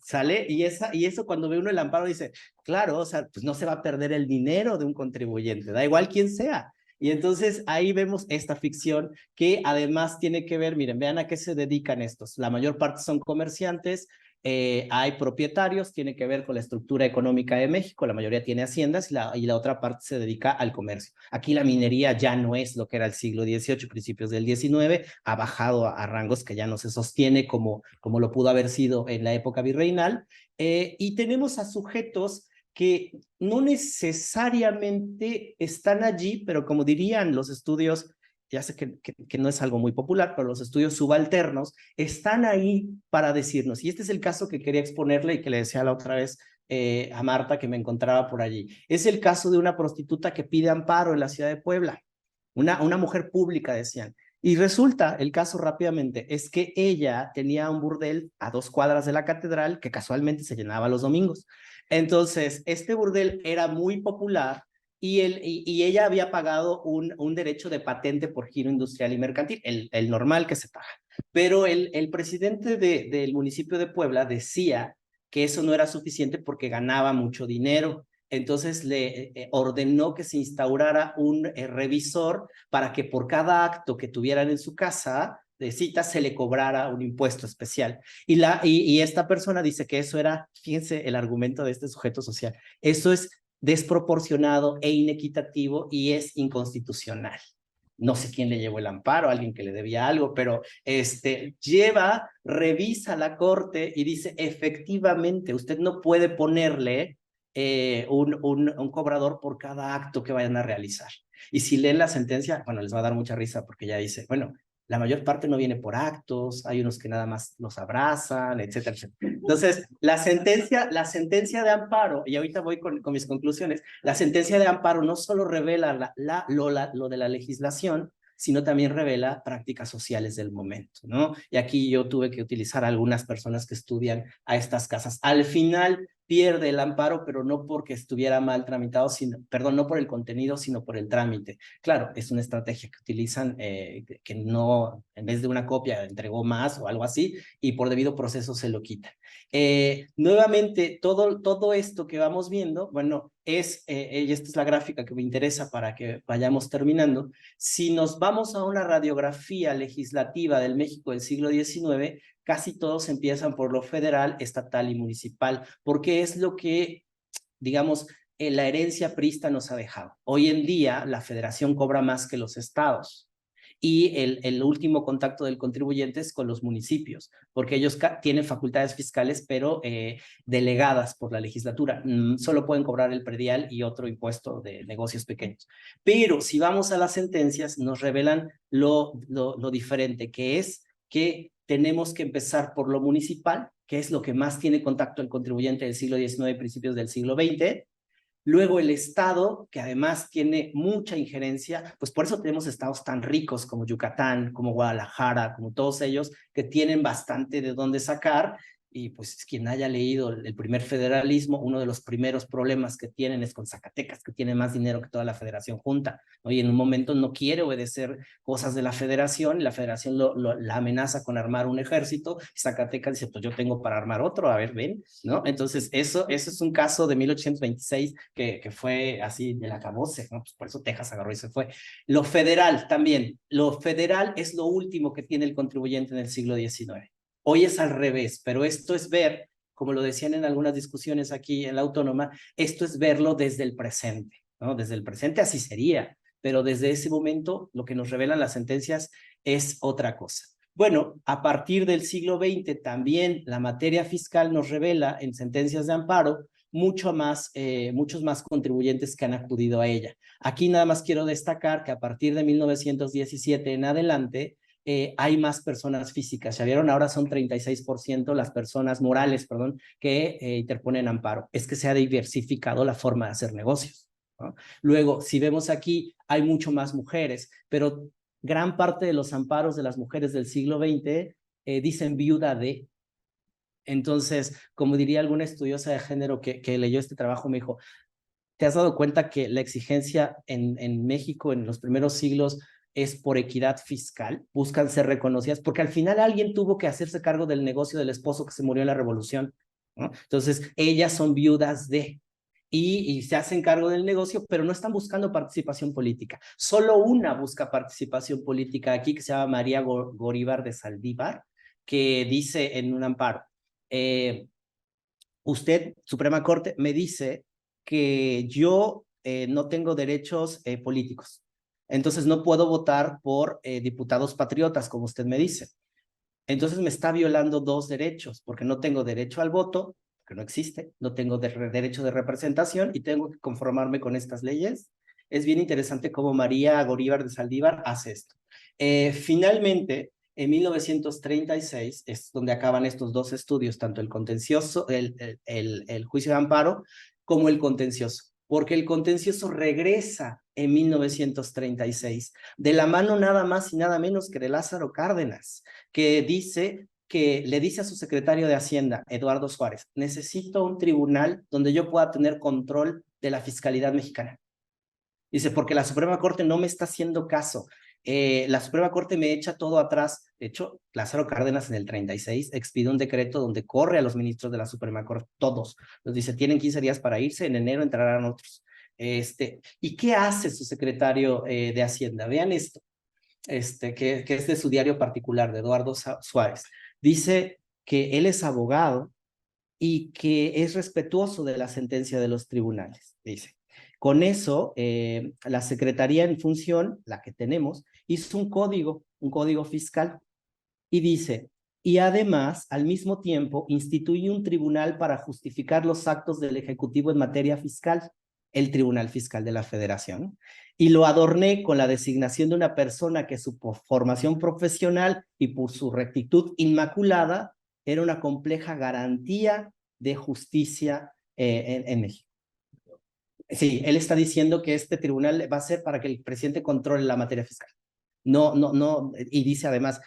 [SPEAKER 2] ¿Sale? Y eso cuando ve uno el amparo dice, claro, o sea, pues no se va a perder el dinero de un contribuyente, da igual quién sea. Y entonces ahí vemos esta ficción que además tiene que ver, miren, vean a qué se dedican estos. La mayor parte son comerciantes, hay propietarios, tiene que ver con la estructura económica de México, la mayoría tiene haciendas y la otra parte se dedica al comercio. Aquí la minería ya no es lo que era el siglo XVIII, principios del XIX, ha bajado a rangos que ya no se sostiene como lo pudo haber sido en la época virreinal, y tenemos a sujetos que no necesariamente están allí, pero como dirían los estudios, ya sé que no es algo muy popular, pero los estudios subalternos están ahí para decirnos, y este es el caso que quería exponerle y que le decía la otra vez a Marta que me encontraba por allí. Es el caso de una prostituta que pide amparo en la ciudad de Puebla, una mujer pública, decían. Y resulta, el caso rápidamente, es que ella tenía un burdel a 2 cuadras de la catedral que casualmente se llenaba los domingos. Entonces, este burdel era muy popular y ella había pagado un derecho de patente por giro industrial y mercantil, el normal que se paga. Pero el presidente del municipio de Puebla decía que eso no era suficiente porque ganaba mucho dinero. Entonces le ordenó que se instaurara un revisor para que por cada acto que tuvieran en su casa de cita se le cobrara un impuesto especial. Y esta persona dice que eso era, fíjense el argumento de este sujeto social, eso es desproporcionado e inequitativo y es inconstitucional. No sé quién le llevó el amparo, alguien que le debía algo, pero revisa la corte y dice, efectivamente, usted no puede ponerle un cobrador por cada acto que vayan a realizar. Y si leen la sentencia, bueno, les va a dar mucha risa porque ya dice, bueno, la mayor parte no viene por actos, hay unos que nada más los abrazan, etcétera, etcétera. Entonces, la sentencia de amparo, y ahorita voy con mis conclusiones, la sentencia de amparo no solo revela lo de la legislación, sino también revela prácticas sociales del momento, ¿no? Y aquí yo tuve que utilizar a algunas personas que estudian a estas casas. Al final pierde el amparo, pero no porque estuviera mal tramitado, perdón, no por el contenido, sino por el trámite. Claro, es una estrategia que utilizan, que no, en vez de una copia, entregó más o algo así, y por debido proceso se lo quita. Nuevamente, todo esto que vamos viendo, bueno, y esta es la gráfica que me interesa para que vayamos terminando. Si nos vamos a una radiografía legislativa del México del siglo XIX, casi todos empiezan por lo federal, estatal y municipal, porque es lo que, digamos, la herencia priista nos ha dejado. Hoy en día, la federación cobra más que los estados. Y el último contacto del contribuyente es con los municipios, porque ellos tienen facultades fiscales, pero delegadas por la legislatura. Solo pueden cobrar el predial y otro impuesto de negocios pequeños. Pero si vamos a las sentencias, nos revelan lo diferente, que es que tenemos que empezar por lo municipal, que es lo que más tiene contacto el contribuyente del siglo XIX y principios del siglo XX. Luego el Estado, que además tiene mucha injerencia, pues por eso tenemos estados tan ricos como Yucatán, como Guadalajara, como todos ellos, que tienen bastante de dónde sacar. Y pues quien haya leído el primer federalismo, uno de los primeros problemas que tienen es con Zacatecas, que tiene más dinero que toda la federación junta, ¿no? Y en un momento no quiere obedecer cosas de la federación, y la federación la amenaza con armar un ejército, y Zacatecas dice, pues yo tengo para armar otro, a ver, ven, ¿no? Entonces eso es un caso de 1826 que fue así del acabose, ¿no? Pues por eso Texas agarró y se fue. Lo federal también, lo federal es lo último que tiene el contribuyente en el siglo XIX. Hoy es al revés, pero esto es ver, como lo decían en algunas discusiones aquí en la Autónoma, esto es verlo desde el presente, ¿no? Desde el presente así sería, pero desde ese momento lo que nos revelan las sentencias es otra cosa. Bueno, a partir del siglo XX también la materia fiscal nos revela en sentencias de amparo muchos más contribuyentes que han acudido a ella. Aquí nada más quiero destacar que a partir de 1917 en adelante, hay más personas físicas. Ya vieron, ahora son 36% las personas morales, perdón, que interponen amparo. Es que se ha diversificado la forma de hacer negocios, ¿no? Luego, si vemos aquí, hay mucho más mujeres, pero gran parte de los amparos de las mujeres del siglo XX dicen viuda de. Entonces, como diría alguna estudiosa de género que leyó este trabajo, me dijo, ¿te has dado cuenta que la exigencia en México en los primeros siglos es por equidad fiscal? Buscan ser reconocidas, porque al final alguien tuvo que hacerse cargo del negocio del esposo que se murió en la revolución, ¿no? Entonces, ellas son viudas de, y se hacen cargo del negocio, pero no están buscando participación política. Solo una busca participación política aquí, que se llama María Goríbar de Saldívar, que dice en un amparo, Usted, Suprema Corte, me dice que yo no tengo derechos políticos. Entonces no puedo votar por diputados patriotas, como usted me dice. Entonces me está violando dos derechos, porque no tengo derecho al voto, que no existe, no tengo derecho de representación y tengo que conformarme con estas leyes. Es bien interesante cómo María Goríbar de Saldívar hace esto. Finalmente, en 1936 es donde acaban estos dos estudios, tanto el contencioso, el juicio de amparo, como el contencioso, porque el contencioso regresa en 1936, de la mano nada más y nada menos que de Lázaro Cárdenas, que le dice a su secretario de Hacienda, Eduardo Suárez, necesito un tribunal donde yo pueda tener control de la fiscalidad mexicana. Dice, porque la Suprema Corte no me está haciendo caso. La Suprema Corte me echa todo atrás. De hecho, Lázaro Cárdenas en el 36 expide un decreto donde corre a los ministros de la Suprema Corte, todos. Los dice, tienen 15 días para irse, en enero entrarán otros. ¿Y qué hace su secretario de Hacienda? Vean esto, que es de su diario particular, de Eduardo Suárez. Dice que él es abogado y que es respetuoso de la sentencia de los tribunales, dice. Con eso, la Secretaría en función, la que tenemos, hizo un código fiscal, y dice, y además, al mismo tiempo, instituye un tribunal para justificar los actos del Ejecutivo en materia fiscal, el Tribunal Fiscal de la Federación, y lo adorné con la designación de una persona que su formación profesional y por su rectitud inmaculada era una compleja garantía de justicia en México. Sí, él está diciendo que este tribunal va a ser para que el presidente controle la materia fiscal. No, y dice además,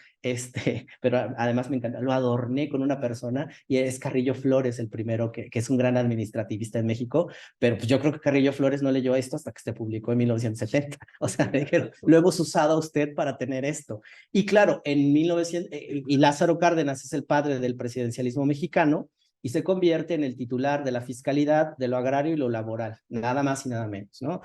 [SPEAKER 2] pero además me encanta, lo adorné con una persona, y es Carrillo Flores el primero, que es un gran administrativista en México, pero pues yo creo que Carrillo Flores no leyó esto hasta que se publicó en 1970, o sea, me dijeron, lo hemos usado a usted para tener esto. Y claro, en 1900, y Lázaro Cárdenas es el padre del presidencialismo mexicano, y se convierte en el titular de la fiscalidad, de lo agrario y lo laboral, nada más y nada menos, ¿no?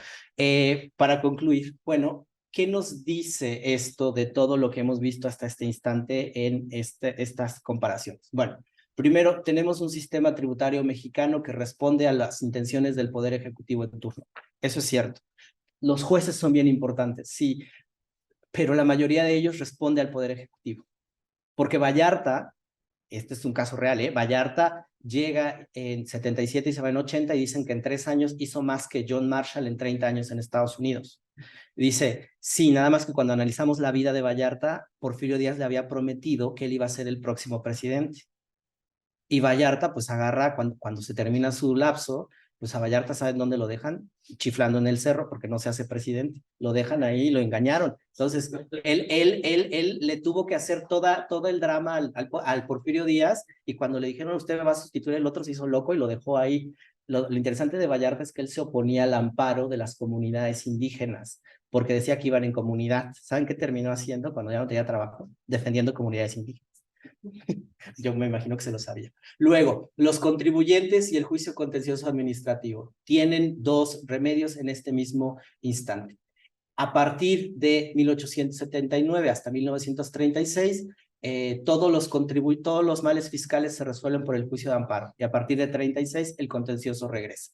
[SPEAKER 2] Para concluir, bueno, ¿qué nos dice esto de todo lo que hemos visto hasta este instante en estas comparaciones? Bueno, primero, tenemos un sistema tributario mexicano que responde a las intenciones del Poder Ejecutivo en turno. Eso es cierto. Los jueces son bien importantes, sí, pero la mayoría de ellos responde al Poder Ejecutivo. Porque Vallarta, este es un caso real, Vallarta llega en 77 y se va en 80 y dicen que en 3 años hizo más que John Marshall en 30 años en Estados Unidos. Dice, sí, nada más que cuando analizamos la vida de Vallarta, Porfirio Díaz le había prometido que él iba a ser el próximo presidente. Y Vallarta, pues agarra, cuando se termina su lapso, pues a Vallarta, ¿saben dónde lo dejan? Chiflando en el cerro, porque no se hace presidente. Lo dejan ahí y lo engañaron. Entonces, él le tuvo que hacer todo el drama al Porfirio Díaz, y cuando le dijeron, usted me va a sustituir, el otro se hizo loco y lo dejó ahí. Lo interesante de Vallarta es que él se oponía al amparo de las comunidades indígenas, porque decía que iban en comunidad. ¿Saben qué terminó haciendo cuando ya no tenía trabajo? Defendiendo comunidades indígenas. Yo me imagino que se lo sabía. Luego, los contribuyentes y el juicio contencioso administrativo tienen dos remedios en este mismo instante. A partir de 1879 hasta 1936, todos los males fiscales se resuelven por el juicio de amparo, y a partir de 36 el contencioso regresa.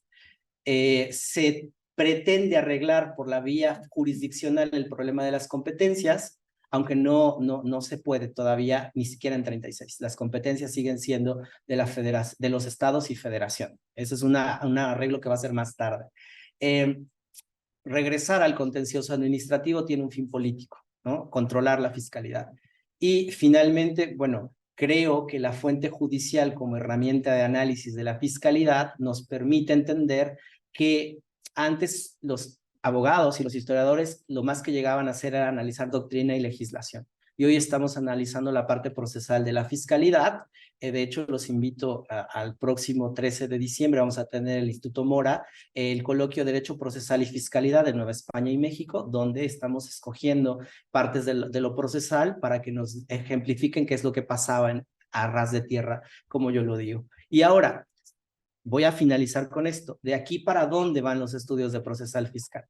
[SPEAKER 2] Se pretende arreglar por la vía jurisdiccional el problema de las competencias, aunque no se puede todavía, ni siquiera en 36. Las competencias siguen siendo de los estados y federación. Eso es un arreglo que va a ser más tarde. Regresar al contencioso administrativo tiene un fin político, ¿no? Controlar la fiscalidad. Y finalmente, bueno, creo que la fuente judicial como herramienta de análisis de la fiscalidad nos permite entender que antes los abogados y los historiadores lo más que llegaban a hacer era analizar doctrina y legislación. Y hoy estamos analizando la parte procesal de la fiscalidad. De hecho, los invito al próximo 13 de diciembre, vamos a tener el Instituto Mora, el coloquio Derecho Procesal y Fiscalidad de Nueva España y México, donde estamos escogiendo partes de lo procesal para que nos ejemplifiquen qué es lo que pasaba a ras de tierra, como yo lo digo. Y ahora, voy a finalizar con esto. ¿De aquí para dónde van los estudios de procesal fiscal?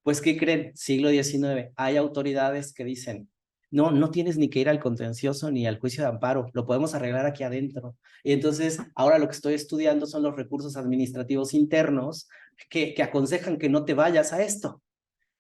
[SPEAKER 2] Pues, ¿qué creen? Siglo XIX. Hay autoridades que dicen, no tienes ni que ir al contencioso ni al juicio de amparo, lo podemos arreglar aquí adentro. Y entonces, ahora lo que estoy estudiando son los recursos administrativos internos que aconsejan que no te vayas a esto.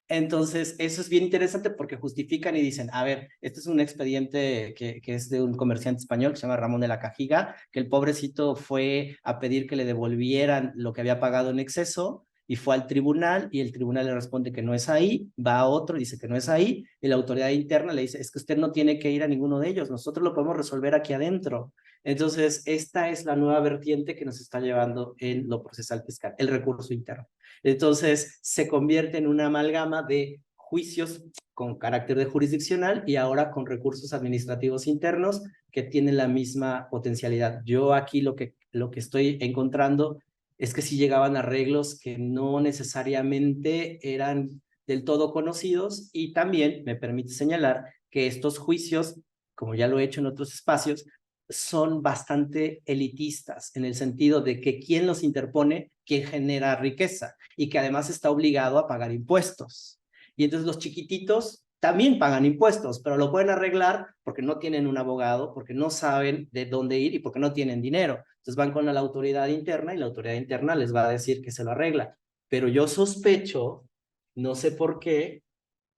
[SPEAKER 2] Entonces, eso es bien interesante porque justifican y dicen, a ver, este es un expediente que es de un comerciante español que se llama Ramón de la Cajiga, que el pobrecito fue a pedir que le devolvieran lo que había pagado en exceso y fue al tribunal y el tribunal le responde que no es ahí, va a otro, dice que no es ahí y la autoridad interna le dice, es que usted no tiene que ir a ninguno de ellos, nosotros lo podemos resolver aquí adentro. Entonces, esta es la nueva vertiente que nos está llevando en lo procesal fiscal, el recurso interno. Entonces, se convierte en una amalgama de juicios con carácter de jurisdiccional y ahora con recursos administrativos internos que tienen la misma potencialidad. Yo aquí lo que estoy encontrando es que sí llegaban arreglos que no necesariamente eran del todo conocidos y también me permite señalar que estos juicios, como ya lo he hecho en otros espacios, son bastante elitistas en el sentido de que quien los interpone, quien genera riqueza y que además está obligado a pagar impuestos. Y entonces los chiquititos también pagan impuestos, pero lo pueden arreglar porque no tienen un abogado, porque no saben de dónde ir y porque no tienen dinero. Entonces van con la autoridad interna y la autoridad interna les va a decir que se lo arregla. Pero yo sospecho, no sé por qué,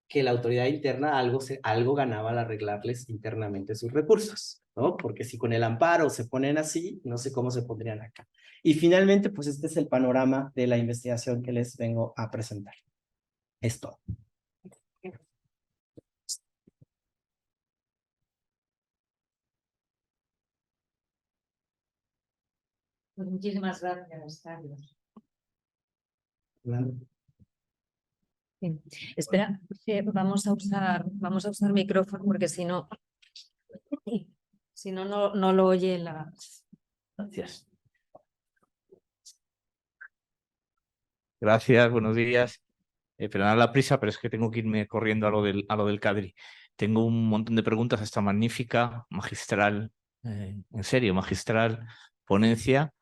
[SPEAKER 2] que la autoridad interna algo ganaba al arreglarles internamente sus recursos, ¿no? Porque si con el amparo se ponen así, no sé cómo se pondrían acá. Y finalmente, pues este es el panorama de la investigación que les vengo a presentar. Esto.
[SPEAKER 1] Pues muchísimas gracias, Carlos. Sí. Espera, vamos a usar micrófono porque si no, no lo oye la...
[SPEAKER 3] Gracias. Gracias, buenos días. Perdonad la prisa, pero es que tengo que irme corriendo a lo del CADRI. Tengo un montón de preguntas a esta magnífica, magistral, en serio, magistral ponencia,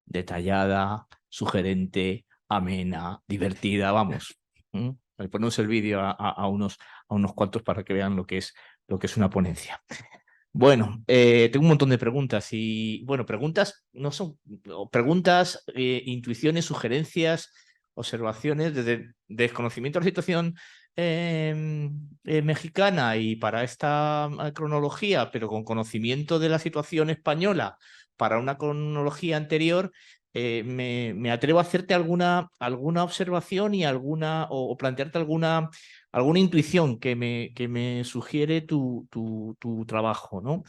[SPEAKER 3] detallada, sugerente, amena, divertida, vamos. Ponemos el vídeo a unos cuantos para que vean lo que es una ponencia. Bueno, tengo un montón de preguntas y, bueno, preguntas no son preguntas, intuiciones, sugerencias, observaciones desde desconocimiento de la situación mexicana y para esta cronología, pero con conocimiento de la situación española para una cronología anterior. Me atrevo a hacerte alguna observación y o plantearte alguna intuición que me sugiere tu trabajo, ¿no?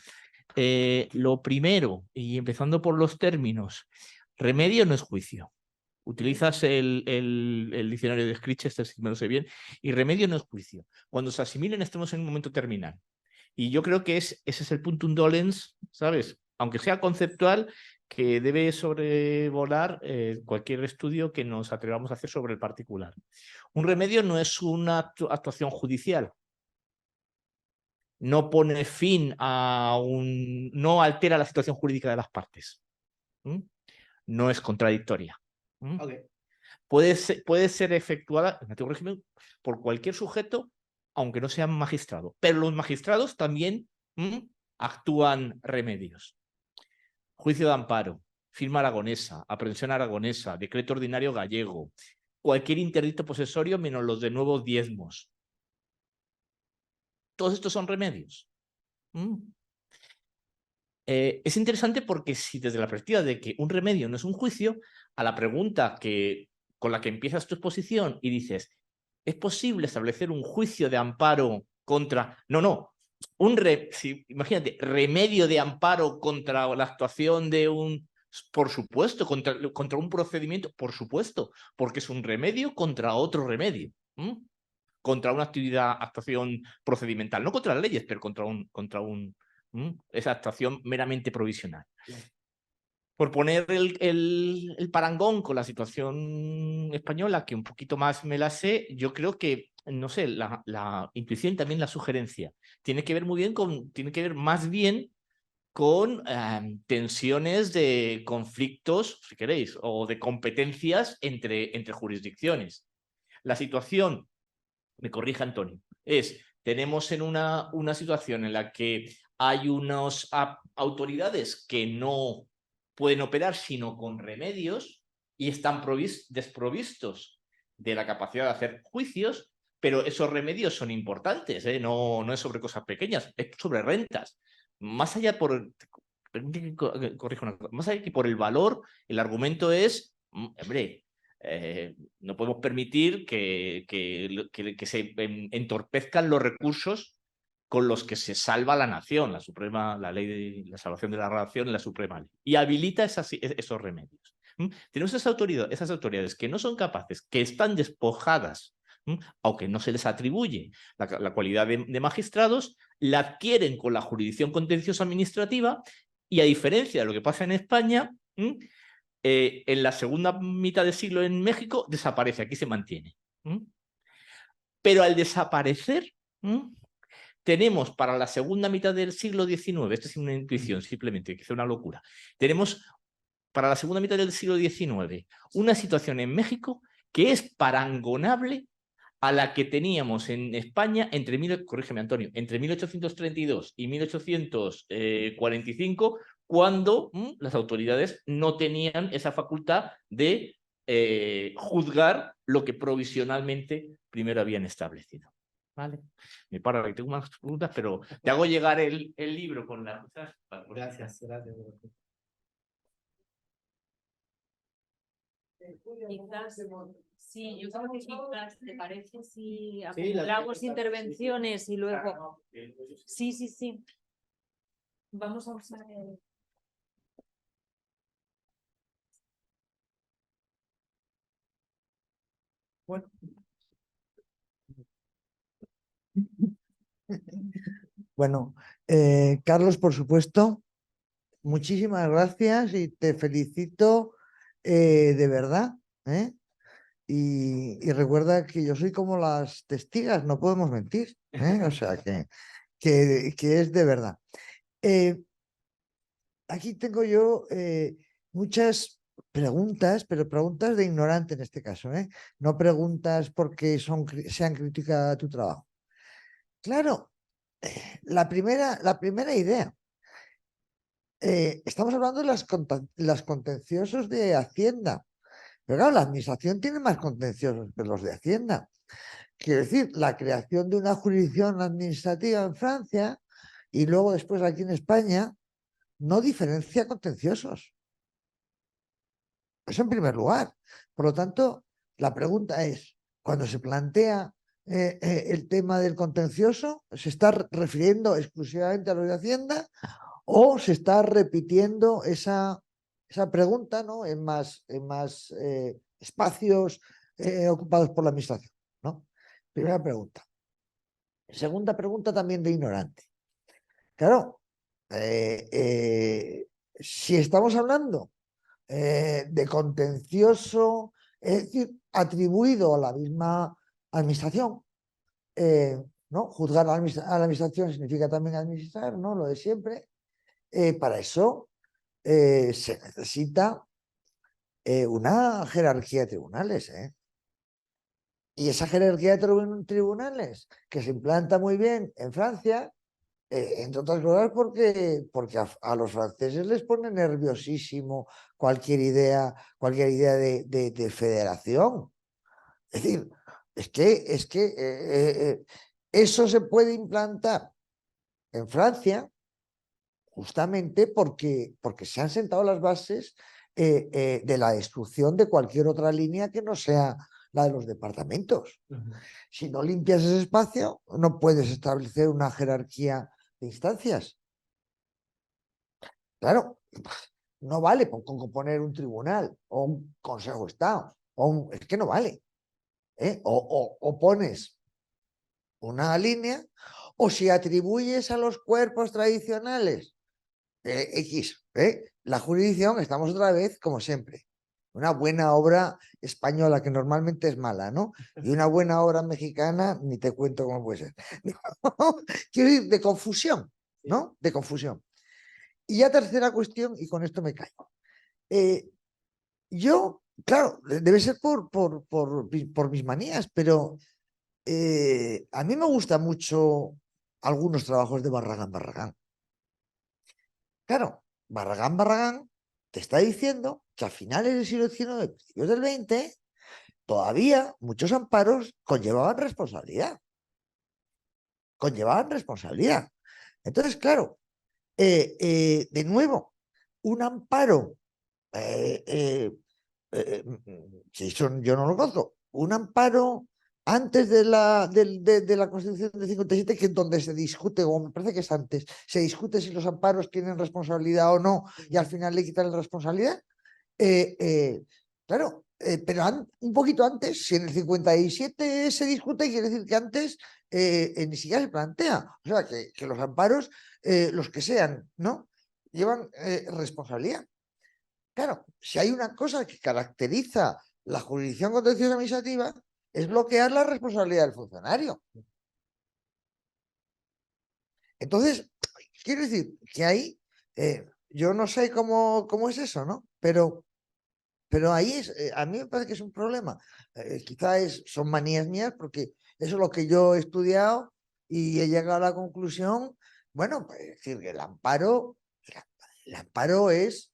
[SPEAKER 3] Lo primero, y empezando por los términos, remedio no es juicio. Utilizas el diccionario de Scritch, este sí me lo sé bien, y remedio no es juicio. Cuando se asimilen estamos en un momento terminal. Y yo creo que ese es el puntum dolens, ¿sabes? Aunque sea conceptual, que debe sobrevolar cualquier estudio que nos atrevamos a hacer sobre el particular. Un remedio no es una actuación judicial. No pone fin no altera la situación jurídica de las partes. No es contradictoria.
[SPEAKER 2] Okay.
[SPEAKER 3] Puede ser efectuada en antiguo régimen por cualquier sujeto, aunque no sean magistrados. Pero los magistrados también actúan remedios. Juicio de amparo, firma aragonesa, aprehensión aragonesa, decreto ordinario gallego, cualquier interdicto posesorio menos los de nuevos diezmos. Todos estos son remedios. Es interesante porque si desde la perspectiva de que un remedio no es un juicio, a la pregunta con la que empiezas tu exposición y dices, ¿es posible establecer un juicio de amparo contra... No. Imagínate, remedio de amparo contra la actuación de un... Por supuesto, contra un procedimiento, por supuesto, porque es un remedio contra otro remedio. Contra una actuación procedimental, no contra las leyes, pero contra esa actuación meramente provisional. Por poner el parangón con la situación española, que un poquito más me la sé, yo creo que, no sé, la intuición y también la sugerencia tiene que ver más bien con tensiones de conflictos, si queréis, o de competencias entre jurisdicciones. La situación, me corrige Antonio, es tenemos en una situación en la que hay unas autoridades que no pueden operar sino con remedios y están desprovistos de la capacidad de hacer juicios, pero esos remedios son importantes, ¿eh? No es sobre cosas pequeñas, es sobre rentas. Más allá corrijo una cosa, más allá que por el valor, el argumento es, hombre, no podemos permitir que se entorpezcan los recursos con los que se salva la nación, la ley de la salvación de la nación, la suprema ley, y habilita esos remedios. Tenemos esas autoridades que no son capaces, que están despojadas, aunque no se les atribuye la cualidad de magistrados, la adquieren con la jurisdicción contenciosa administrativa y, a diferencia de lo que pasa en España, en la segunda mitad del siglo en México desaparece, aquí se mantiene. Pero al desaparecer, tenemos para la segunda mitad del siglo XIX, esto es una intuición simplemente, que es una locura, tenemos para la segunda mitad del siglo XIX una situación en México que es parangonable a la que teníamos en España corrígeme Antonio, entre 1832 y 1845, cuando las autoridades no tenían esa facultad de juzgar lo que provisionalmente primero habían establecido. ¿Vale? Me paro, que tengo más preguntas, pero te hago llegar el libro con las...
[SPEAKER 2] Gracias, gracias.
[SPEAKER 1] Quizás, sí, yo creo que quizás, ¿te parece si acumulamos intervenciones y luego... Sí, sí, sí. Vamos a usar el...
[SPEAKER 4] Bueno. Bueno, Carlos, por supuesto, muchísimas gracias y te felicito de verdad. Y recuerda que yo soy como las testigas, no podemos mentir. O sea, que es de verdad. Aquí tengo yo muchas preguntas, pero preguntas de ignorante en este caso, no preguntas porque sean críticas a tu trabajo. Claro, la primera idea. Estamos hablando de las contenciosos de Hacienda, pero claro, la administración tiene más contenciosos que los de Hacienda. Quiero decir, la creación de una jurisdicción administrativa en Francia y luego después aquí en España no diferencia contenciosos. Eso en primer lugar. Por lo tanto, la pregunta es, cuando se plantea el tema del contencioso, ¿se está refiriendo exclusivamente a los de Hacienda o se está repitiendo esa pregunta, ¿no?, en más espacios ocupados por la administración, ¿no? Primera pregunta. Segunda pregunta también de ignorante. Claro, si estamos hablando de contencioso, es decir, atribuido a la misma administración, ¿no? Juzgar a la administración significa también administrar, ¿no?, lo de siempre. Para eso se necesita una jerarquía de tribunales, y esa jerarquía de tribunales que se implanta muy bien en Francia, entre otras cosas porque a los franceses les pone nerviosísimo cualquier idea de federación. Es decir, es que eso se puede implantar en Francia justamente porque se han sentado las bases de la destrucción de cualquier otra línea que no sea la de los departamentos. Si no limpias ese espacio, no puedes establecer una jerarquía de instancias. Claro, no vale con poner un tribunal o un consejo de Estado, es que no vale. O pones una línea, o si atribuyes a los cuerpos tradicionales la jurisdicción, estamos otra vez como siempre. Una buena obra española que normalmente es mala, ¿no? Y una buena obra mexicana, ni te cuento cómo puede ser. Quiero decir, de confusión, ¿no? De confusión. Y ya tercera cuestión, y con esto me callo. Yo, claro, debe ser por mis manías, pero a mí me gustan mucho algunos trabajos de Barragán Barragán. Claro, Barragán Barragán te está diciendo que a finales del siglo XIX, principios del XX, todavía muchos amparos conllevaban responsabilidad. Conllevaban responsabilidad. Entonces, claro, de nuevo, un amparo, si yo no lo conozco, un amparo antes de la Constitución de 57, que es donde se discute, o me parece que es antes, se discute si los amparos tienen responsabilidad o no, y al final le quitan la responsabilidad. Claro, pero un poquito antes, si en el 57 se discute, quiere decir que antes ni siquiera se plantea. O sea, que los amparos, los que sean, ¿no? Llevan responsabilidad. Claro, si hay una cosa que caracteriza la jurisdicción contenciosa administrativa, es bloquear la responsabilidad del funcionario. Entonces, quiero decir que ahí, yo no sé cómo es eso, ¿no? Pero ahí a mí me parece que es un problema. Quizá son manías mías, porque eso es lo que yo he estudiado y he llegado a la conclusión, bueno, pues, es decir, que el amparo es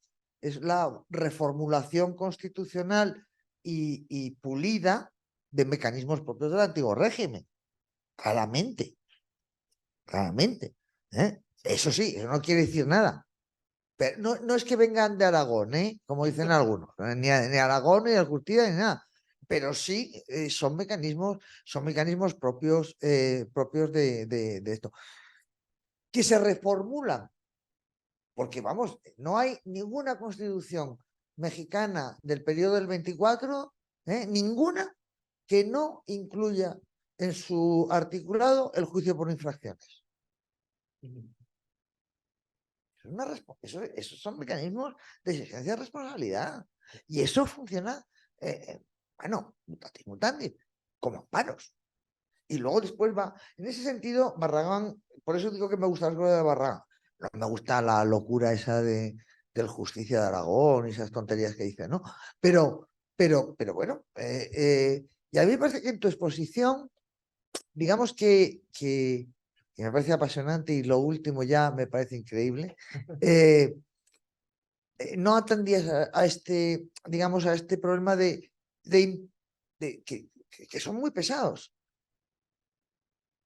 [SPEAKER 4] la reformulación constitucional y pulida de mecanismos propios del antiguo régimen. Claramente, claramente. Eso sí, eso no quiere decir nada. Pero no es que vengan de Aragón, como dicen algunos, ni Aragón, ni Algustía, ni nada. Pero sí son mecanismos propios, propios de esto. Que se reformulan, porque vamos, no hay ninguna constitución mexicana del periodo del 24, ninguna, que no incluya en su articulado el juicio por infracciones. Esos son mecanismos de exigencia de responsabilidad. Y eso funciona, bueno, mutatis mutandis, como amparos. Y luego después va, en ese sentido, Barragán, por eso digo que me gusta la escuela de Barragán. No me gusta la locura esa del Justicia de Aragón y esas tonterías que dice, ¿no? Pero bueno, y a mí me parece que en tu exposición, digamos que me parece apasionante, y lo último ya me parece increíble, no atendías a este, digamos, a este problema que son muy pesados.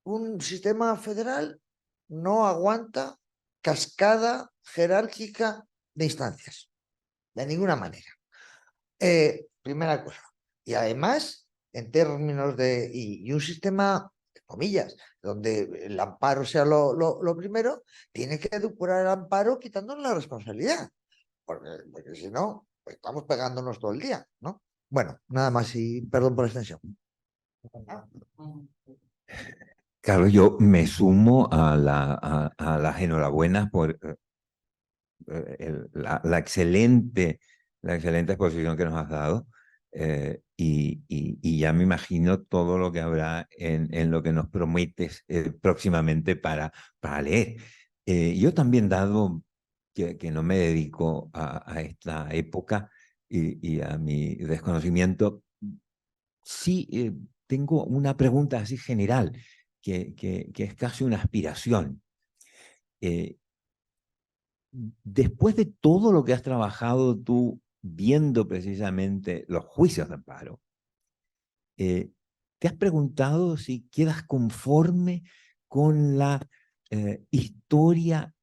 [SPEAKER 4] Un sistema federal no aguanta cascada jerárquica de instancias, de ninguna manera. Primera cosa. Y además, en términos y un sistema, de comillas, donde el amparo sea lo primero, tiene que depurar el amparo quitándole la responsabilidad, porque si no, pues estamos pegándonos todo el día, ¿no? Bueno, nada más, y perdón por la extensión.
[SPEAKER 5] Carlos, yo me sumo a las enhorabuenas por la excelente exposición que nos has dado, y ya me imagino todo lo que habrá en lo que nos prometes próximamente para leer. Yo también, dado que no me dedico a esta época y a mi desconocimiento, sí tengo una pregunta así general, que es casi una aspiración. Después de todo lo que has trabajado tú viendo precisamente los juicios de amparo, ¿te has preguntado si quedas conforme con la historia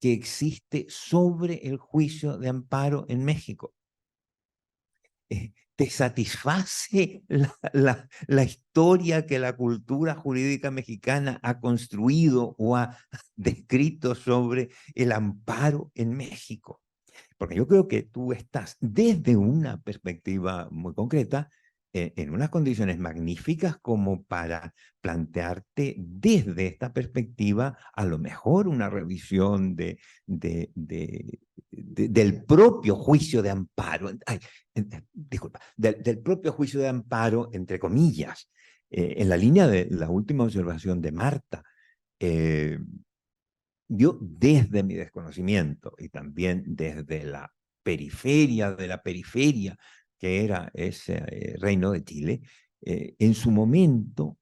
[SPEAKER 5] que existe sobre el juicio de amparo en México? ¿Te satisface la historia que la cultura jurídica mexicana ha construido o ha descrito sobre el amparo en México? Porque yo creo que tú estás desde una perspectiva muy concreta en unas condiciones magníficas como para plantearte desde esta perspectiva a lo mejor una revisión del propio juicio de amparo. Disculpa, del propio juicio de amparo, entre comillas, en la línea de la última observación de Marta. Yo, desde mi desconocimiento y también desde la periferia de la periferia, que era ese reino de Chile, en su momento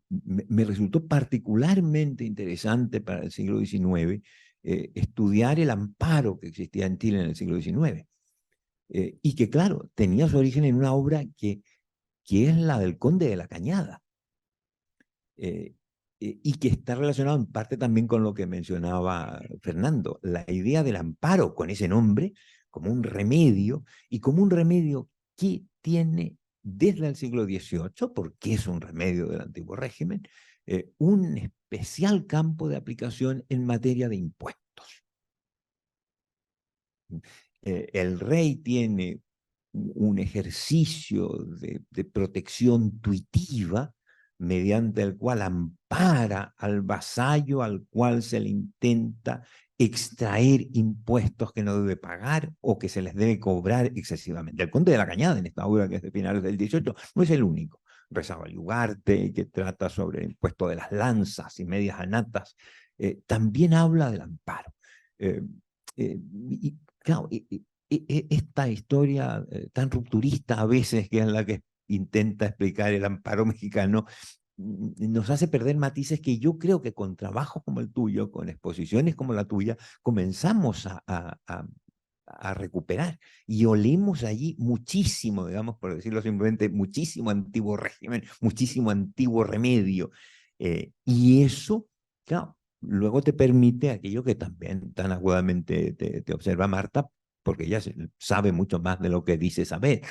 [SPEAKER 5] me resultó particularmente interesante para el siglo XIX estudiar el amparo que existía en Chile en el siglo XIX. Y que, claro, tenía su origen en una obra que es la del Conde de la Cañada. Y que está relacionado en parte también con lo que mencionaba Fernando, la idea del amparo con ese nombre como un remedio, y como un remedio que tiene desde el siglo XVIII, porque es un remedio del antiguo régimen, un especial campo de aplicación en materia de impuestos. El rey tiene un ejercicio de protección tuitiva mediante el cual ampara al vasallo al cual se le intenta extraer impuestos que no debe pagar o que se les debe cobrar excesivamente. El Conde de la Cañada, en esta obra que es de finales del XVIII, no es el único. Rezábal y Ugarte, que trata sobre el impuesto de las lanzas y medias anatas, también habla del amparo. Y claro, esta historia tan rupturista a veces, que es la que intenta explicar el amparo mexicano, nos hace perder matices que yo creo que con trabajos como el tuyo, con exposiciones como la tuya, comenzamos a recuperar. Y olemos allí muchísimo, digamos, por decirlo simplemente, muchísimo antiguo régimen, muchísimo antiguo remedio. Y eso, claro, luego te permite aquello que también tan agudamente te observa Marta, porque ella sabe mucho más de lo que dice saber.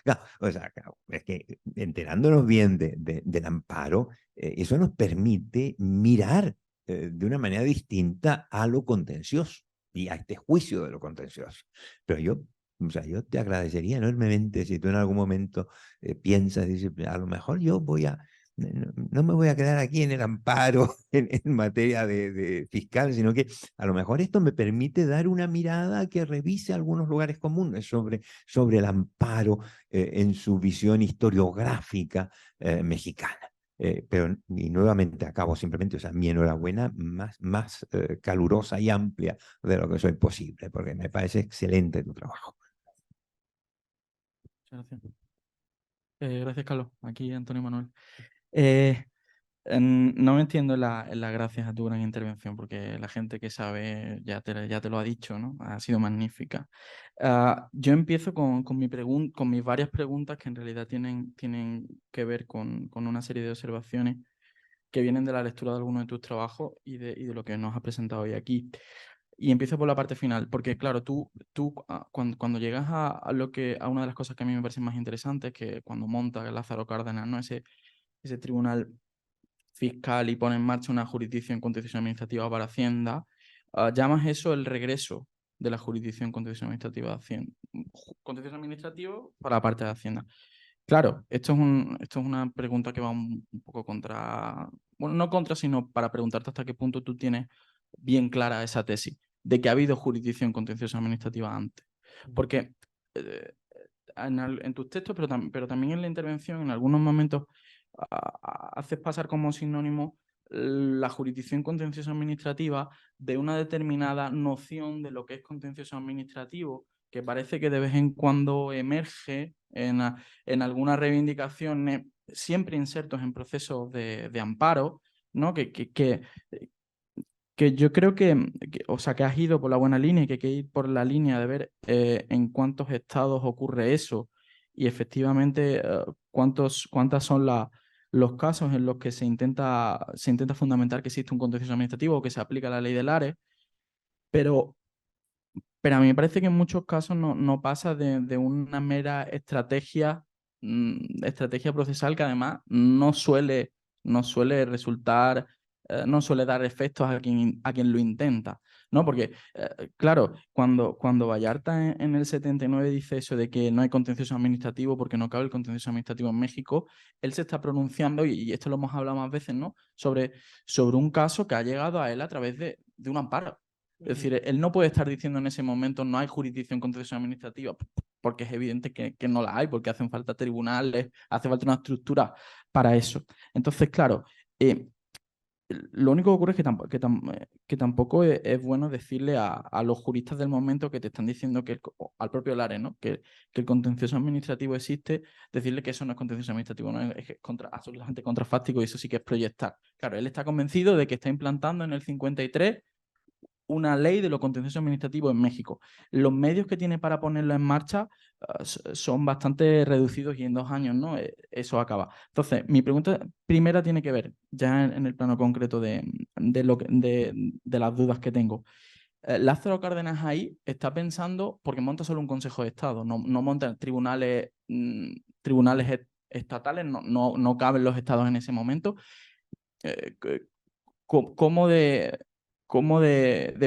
[SPEAKER 5] Claro, o sea, claro, es que enterándonos bien del amparo, eso nos permite mirar de una manera distinta a lo contencioso y a este juicio de lo contencioso. Pero o sea, yo te agradecería enormemente si tú en algún momento piensas, dices, a lo mejor yo no me voy a quedar aquí en el amparo en materia de fiscal, sino que a lo mejor esto me permite dar una mirada que revise algunos lugares comunes sobre el amparo en su visión historiográfica mexicana. Pero, y nuevamente acabo simplemente, o sea, mi enhorabuena más calurosa y amplia de lo que soy posible, porque me parece excelente tu trabajo.
[SPEAKER 6] Muchas gracias. Gracias, Carlos. Aquí Antonio Manuel. No me entiendo las gracias a tu gran intervención, porque la gente que sabe ya te lo ha dicho, ¿no? Ha sido magnífica. Yo empiezo con mis varias preguntas que en realidad tienen que ver con una serie de observaciones que vienen de la lectura de algunos de tus trabajos y de lo que nos has presentado hoy aquí. Y empiezo por la parte final, porque claro, tú cuando llegas a una de las cosas que a mí me parecen más interesantes, que cuando monta Lázaro Cárdenas, ¿no? Ese tribunal fiscal y pone en marcha una jurisdicción contencioso administrativa para Hacienda, llamas eso el regreso de la jurisdicción contencioso administrativa de Hacienda. Contencioso administrativo para la parte de Hacienda. Claro, esto es una pregunta que va un poco contra, bueno, no contra, sino para preguntarte hasta qué punto tú tienes bien clara esa tesis de que ha habido jurisdicción contenciosa administrativa antes. Porque en tus textos, pero también en la intervención, en algunos momentos haces pasar como sinónimo la jurisdicción contencioso administrativa de una determinada noción de lo que es contencioso administrativo, que parece que de vez en cuando emerge en algunas reivindicaciones, siempre insertos en procesos de amparo, ¿no? Que yo creo o sea, que has ido por la buena línea y que hay que ir por la línea de ver en cuántos estados ocurre eso y efectivamente cuántos son los casos en los que se intenta fundamentar que existe un contencioso administrativo o que se aplica la ley del ARE, pero a mí me parece que en muchos casos no pasa de una mera estrategia procesal que además no suele resultar, no suele dar efectos a quien lo intenta, ¿no? Porque, claro, cuando Vallarta en el 79 dice eso de que no hay contencioso administrativo porque no cabe el contencioso administrativo en México, él se está pronunciando, y esto lo hemos hablado más veces, ¿no? Sobre un caso que ha llegado a él a través de un amparo. Es decir, él no puede estar diciendo en ese momento no hay jurisdicción contencioso administrativa, porque es evidente que no la hay, porque hacen falta tribunales, hace falta una estructura para eso. Entonces, claro, lo único que ocurre es que tampoco es bueno decirle a los juristas del momento que te están diciendo que o al propio Lares, ¿no? Que el contencioso administrativo existe, decirle que eso no es contencioso administrativo, no es absolutamente contrafáctico, y eso sí que es proyectar. Claro, él está convencido de que está implantando en el 53 una ley de lo contencioso administrativo en México. Los medios que tiene para ponerlo en marcha son bastante reducidos, y en 2 años, ¿no? Eso acaba. Entonces, mi pregunta primera tiene que ver, ya en el plano concreto de las dudas que tengo. Lázaro Cárdenas ahí está pensando, porque monta solo un Consejo de Estado, no monta tribunales, estatales, no caben los estados en ese momento. ¿Cómo de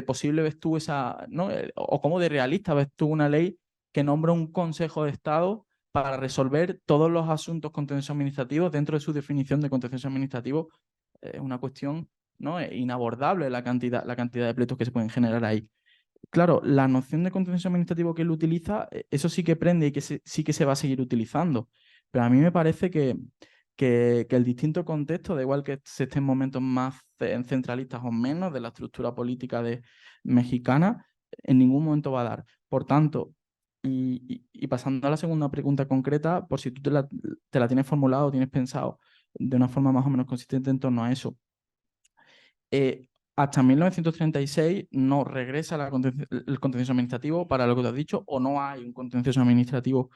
[SPEAKER 6] posible ves tú esa, ¿no? O cómo de realista ves tú una ley que nombra un Consejo de Estado para resolver todos los asuntos contenciosos administrativos dentro de su definición de contencioso administrativo? Es una cuestión, ¿no? Inabordable la cantidad de pleitos que se pueden generar ahí. Claro, la noción de contencioso administrativo que él utiliza, eso sí que prende y que sí que se va a seguir utilizando. Pero a mí me parece que el distinto contexto, da igual que se esté en momentos más centralistas o menos de la estructura política mexicana, en ningún momento va a dar. Por tanto, y pasando a la segunda pregunta concreta, por si tú te la tienes formulado o tienes pensado de una forma más o menos consistente en torno a eso. Hasta 1936 no regresa el contencioso administrativo, para lo que te has dicho, o no hay un contencioso administrativo.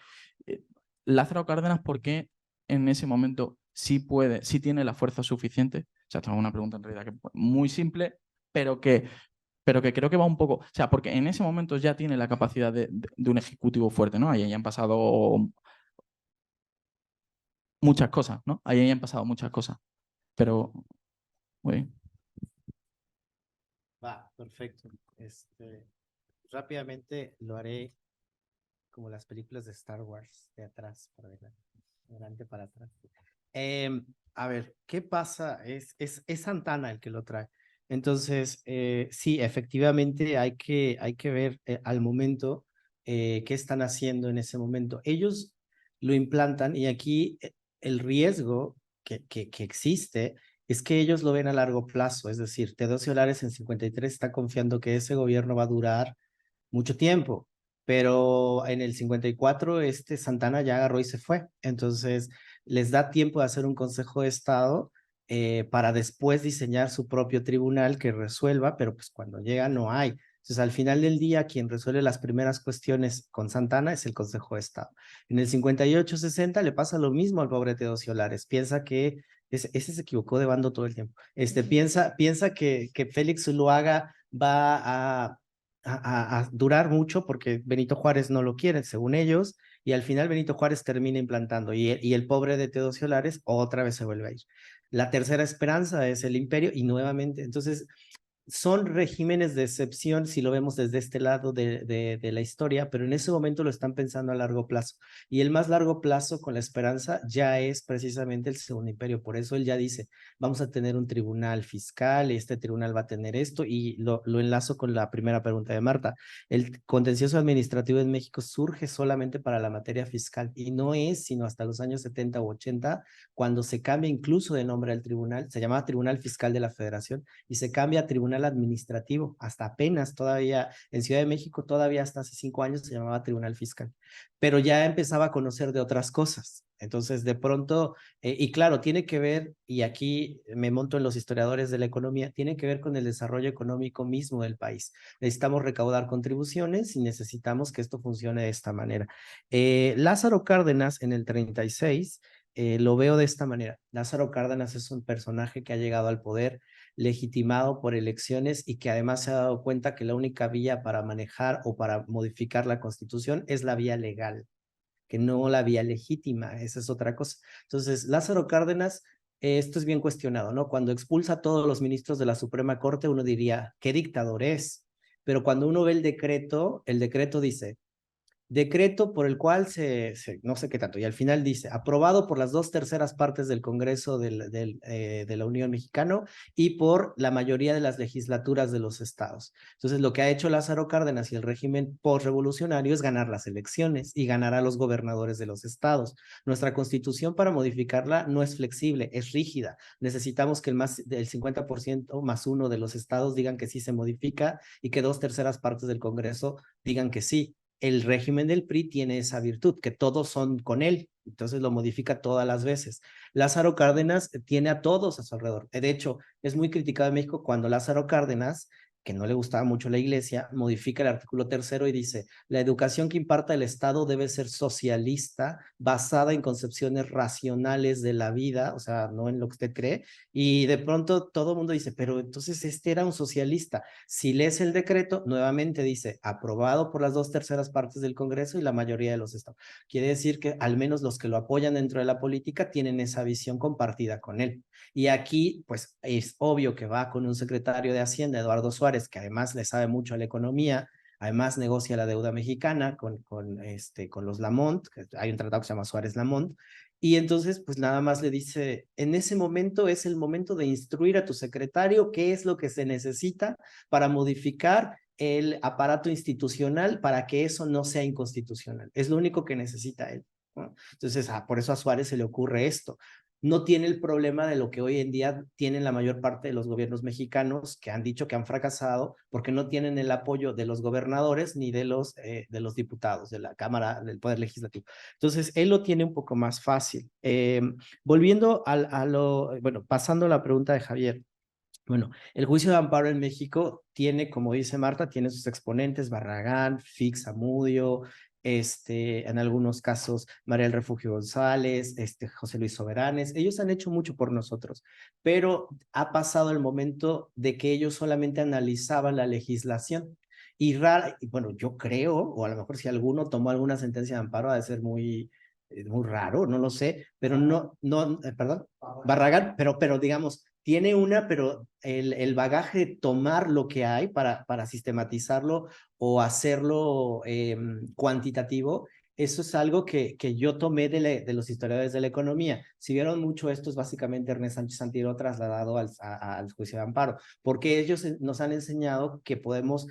[SPEAKER 6] Lázaro Cárdenas, ¿por qué en ese momento sí tiene la fuerza suficiente? O sea, esto es una pregunta en realidad que es muy simple, pero que creo que va un poco... O sea, porque en ese momento ya tiene la capacidad de un ejecutivo fuerte, ¿no? Ahí ya han pasado muchas cosas, ¿no? Ahí ya han pasado muchas cosas. Pero, muy bien.
[SPEAKER 2] Va, perfecto. Rápidamente lo haré como las películas de Star Wars, de atrás para adelante, adelante para atrás. A ver, ¿qué pasa? Es Santana el que lo trae. Entonces, sí, efectivamente hay que ver al momento qué están haciendo en ese momento. Ellos lo implantan y aquí el riesgo que existe es que ellos lo ven a largo plazo. Es decir, Teodosio Lares en 53 está confiando que ese gobierno va a durar mucho tiempo, pero en el 54 Santana ya agarró y se fue. Entonces, les da tiempo de hacer un Consejo de Estado para después diseñar su propio tribunal que resuelva, pero pues cuando llega no hay. Entonces, al final del día, quien resuelve las primeras cuestiones con Santana es el Consejo de Estado. En el 58-60 le pasa lo mismo al pobre Teodosio Lares. Piensa que ese se equivocó de bando todo el tiempo. Piensa que Félix Zuluaga va a durar mucho porque Benito Juárez no lo quiere, según ellos, y al final Benito Juárez termina implantando y el pobre de Teodosio Lares otra vez se vuelve a ir. La tercera esperanza es el imperio y nuevamente, entonces son regímenes de excepción si lo vemos desde este lado de la historia, pero en ese momento lo están pensando a largo plazo. Y el más largo plazo con la esperanza ya es precisamente el Segundo Imperio. Por eso él ya dice, vamos a tener un tribunal fiscal, y este tribunal va a tener esto, y lo enlazo con la primera pregunta de Marta. El contencioso administrativo en México surge solamente para la materia fiscal y no es sino hasta los años 70 u 80 cuando se cambia incluso de nombre al tribunal, se llamaba Tribunal Fiscal de la Federación y se cambia a Tribunal Administrativo, hasta apenas todavía, en Ciudad de México todavía hasta hace 5 años se llamaba Tribunal Fiscal, pero ya empezaba a conocer de otras cosas. Entonces, de pronto, y claro, tiene que ver, y aquí me monto en los historiadores de la economía, tiene que ver con el desarrollo económico mismo del país. Necesitamos recaudar contribuciones y necesitamos que esto funcione de esta manera. Lázaro Cárdenas en el 36, lo veo de esta manera. Lázaro Cárdenas es un personaje que ha llegado al poder legitimado por elecciones y que además se ha dado cuenta que la única vía para manejar o para modificar la Constitución es la vía legal, que no la vía legítima, esa es otra cosa. Entonces, Lázaro Cárdenas, esto es bien cuestionado, ¿no? Cuando expulsa a todos los ministros de la Suprema Corte, uno diría, ¿qué dictador es? Pero cuando uno ve el decreto dice, decreto por el cual no sé qué tanto, y al final dice, aprobado por las 2/3 partes del Congreso de la Unión Mexicana y por la mayoría de las legislaturas de los estados. Entonces, lo que ha hecho Lázaro Cárdenas y el régimen postrevolucionario es ganar las elecciones y ganar a los gobernadores de los estados. Nuestra Constitución, para modificarla, no es flexible, es rígida. Necesitamos que el 50% más uno de los estados digan que sí se modifica y que 2/3 partes del Congreso digan que sí. El régimen del PRI tiene esa virtud, que todos son con él, entonces lo modifica todas las veces. Lázaro Cárdenas tiene a todos a su alrededor. De hecho, es muy criticado en México cuando Lázaro Cárdenas, que no le gustaba mucho la iglesia, modifica el artículo 3 y dice, la educación que imparta el Estado debe ser socialista, basada en concepciones racionales de la vida, o sea, no en lo que usted cree, y de pronto todo el mundo dice, pero entonces este era un socialista. Si lees el decreto, nuevamente dice, aprobado por las 2/3 partes del Congreso y la mayoría de los estados. Quiere decir que al menos los que lo apoyan dentro de la política tienen esa visión compartida con él. Y aquí, pues, es obvio que va con un secretario de Hacienda, Eduardo Suárez, que además le sabe mucho a la economía, además negocia la deuda mexicana con los Lamont, que hay un tratado que se llama Suárez-Lamont, y entonces, pues nada más le dice, en ese momento es el momento de instruir a tu secretario qué es lo que se necesita para modificar el aparato institucional para que eso no sea inconstitucional. Es lo único que necesita él, ¿no? Entonces, por eso a Suárez se le ocurre esto. No tiene el problema de lo que hoy en día tienen la mayor parte de los gobiernos mexicanos, que han dicho que han fracasado porque no tienen el apoyo de los gobernadores ni de los diputados, de la Cámara, del Poder Legislativo. Entonces, él lo tiene un poco más fácil. Volviendo bueno, pasando a la pregunta de Javier. Bueno, el juicio de amparo en México tiene, como dice Marta, tiene sus exponentes, Barragán, Fix, Zamudio, en algunos casos María del Refugio González, José Luis Soberanes. Ellos han hecho mucho por nosotros, pero ha pasado el momento de que ellos solamente analizaban la legislación. Y bueno, yo creo, o a lo mejor si alguno tomó alguna sentencia de amparo, ha de ser muy raro, no lo sé, pero perdón, Barragán, pero digamos, tiene pero el bagaje de tomar lo que hay para sistematizarlo o hacerlo cuantitativo, eso es algo que yo tomé de los historiadores de la economía. Si vieron mucho esto, es básicamente Ernest Sánchez Santiro trasladado al juicio de amparo, porque ellos nos han enseñado que podemos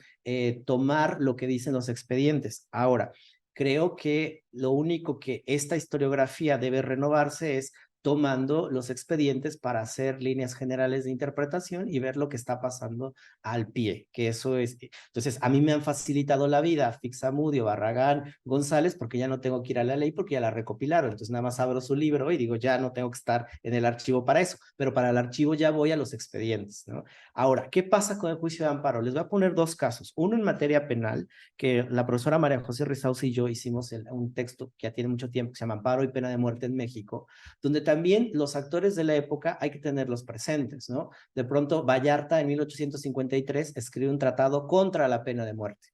[SPEAKER 2] tomar lo que dicen los expedientes. Ahora, creo que lo único que esta historiografía debe renovarse es tomando los expedientes para hacer líneas generales de interpretación y ver lo que está pasando al pie, que eso es. Entonces, a mí me han facilitado la vida Fixamudio, Barragán, González, porque ya no tengo que ir a la ley porque ya la recopilaron. Entonces, nada más abro su libro y digo, ya no tengo que estar en el archivo para eso, pero para el archivo ya voy a los expedientes, ¿no? Ahora, ¿qué pasa con el juicio de amparo? Les voy a poner dos casos. Uno en materia penal, que la profesora María José Rizaus y yo hicimos un texto que ya tiene mucho tiempo, que se llama Amparo y Pena de Muerte en México, donde también los actores de la época hay que tenerlos presentes, ¿no? De pronto, Vallarta en 1853 escribe un tratado contra la pena de muerte.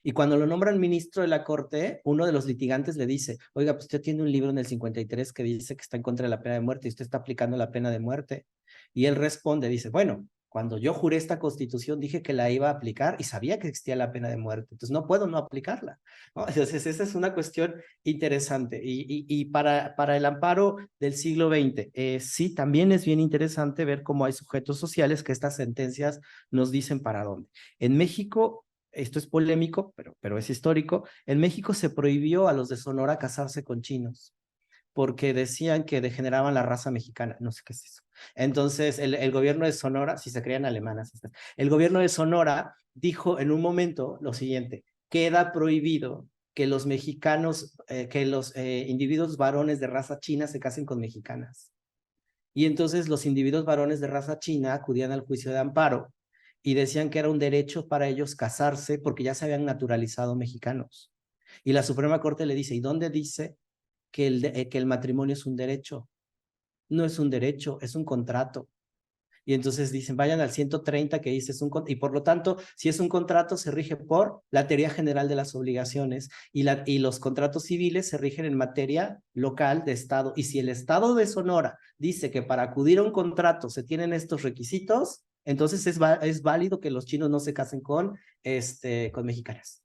[SPEAKER 2] Y cuando lo nombran ministro de la Corte, uno de los litigantes le dice, oiga, pues usted tiene un libro en el 53 que dice que está en contra de la pena de muerte y usted está aplicando la pena de muerte. Y él responde, dice, bueno, cuando yo juré esta constitución dije que la iba a aplicar y sabía que existía la pena de muerte, entonces no puedo no aplicarla, ¿no? Entonces esa es una cuestión interesante. Y para el amparo del siglo XX, sí, también es bien interesante ver cómo hay sujetos sociales que estas sentencias nos dicen para dónde. En México, esto es polémico, pero es histórico, en México se prohibió a los de Sonora casarse con chinos, porque decían que degeneraban la raza mexicana, no sé qué es eso. Entonces, el gobierno de Sonora, si se creían alemanas, el gobierno de Sonora dijo en un momento lo siguiente, queda prohibido que los mexicanos, que los individuos varones de raza china se casen con mexicanas. Y entonces los individuos varones de raza china acudían al juicio de amparo y decían que era un derecho para ellos casarse porque ya se habían naturalizado mexicanos. Y la Suprema Corte le dice, ¿y dónde dice que el matrimonio es un derecho? No es un derecho, es un contrato. Y entonces dicen, vayan al 130 que dice, y por lo tanto, si es un contrato, se rige por la teoría general de las obligaciones y los contratos civiles se rigen en materia local de Estado. Y si el Estado de Sonora dice que para acudir a un contrato se tienen estos requisitos, entonces es válido que los chinos no se casen con mexicanas.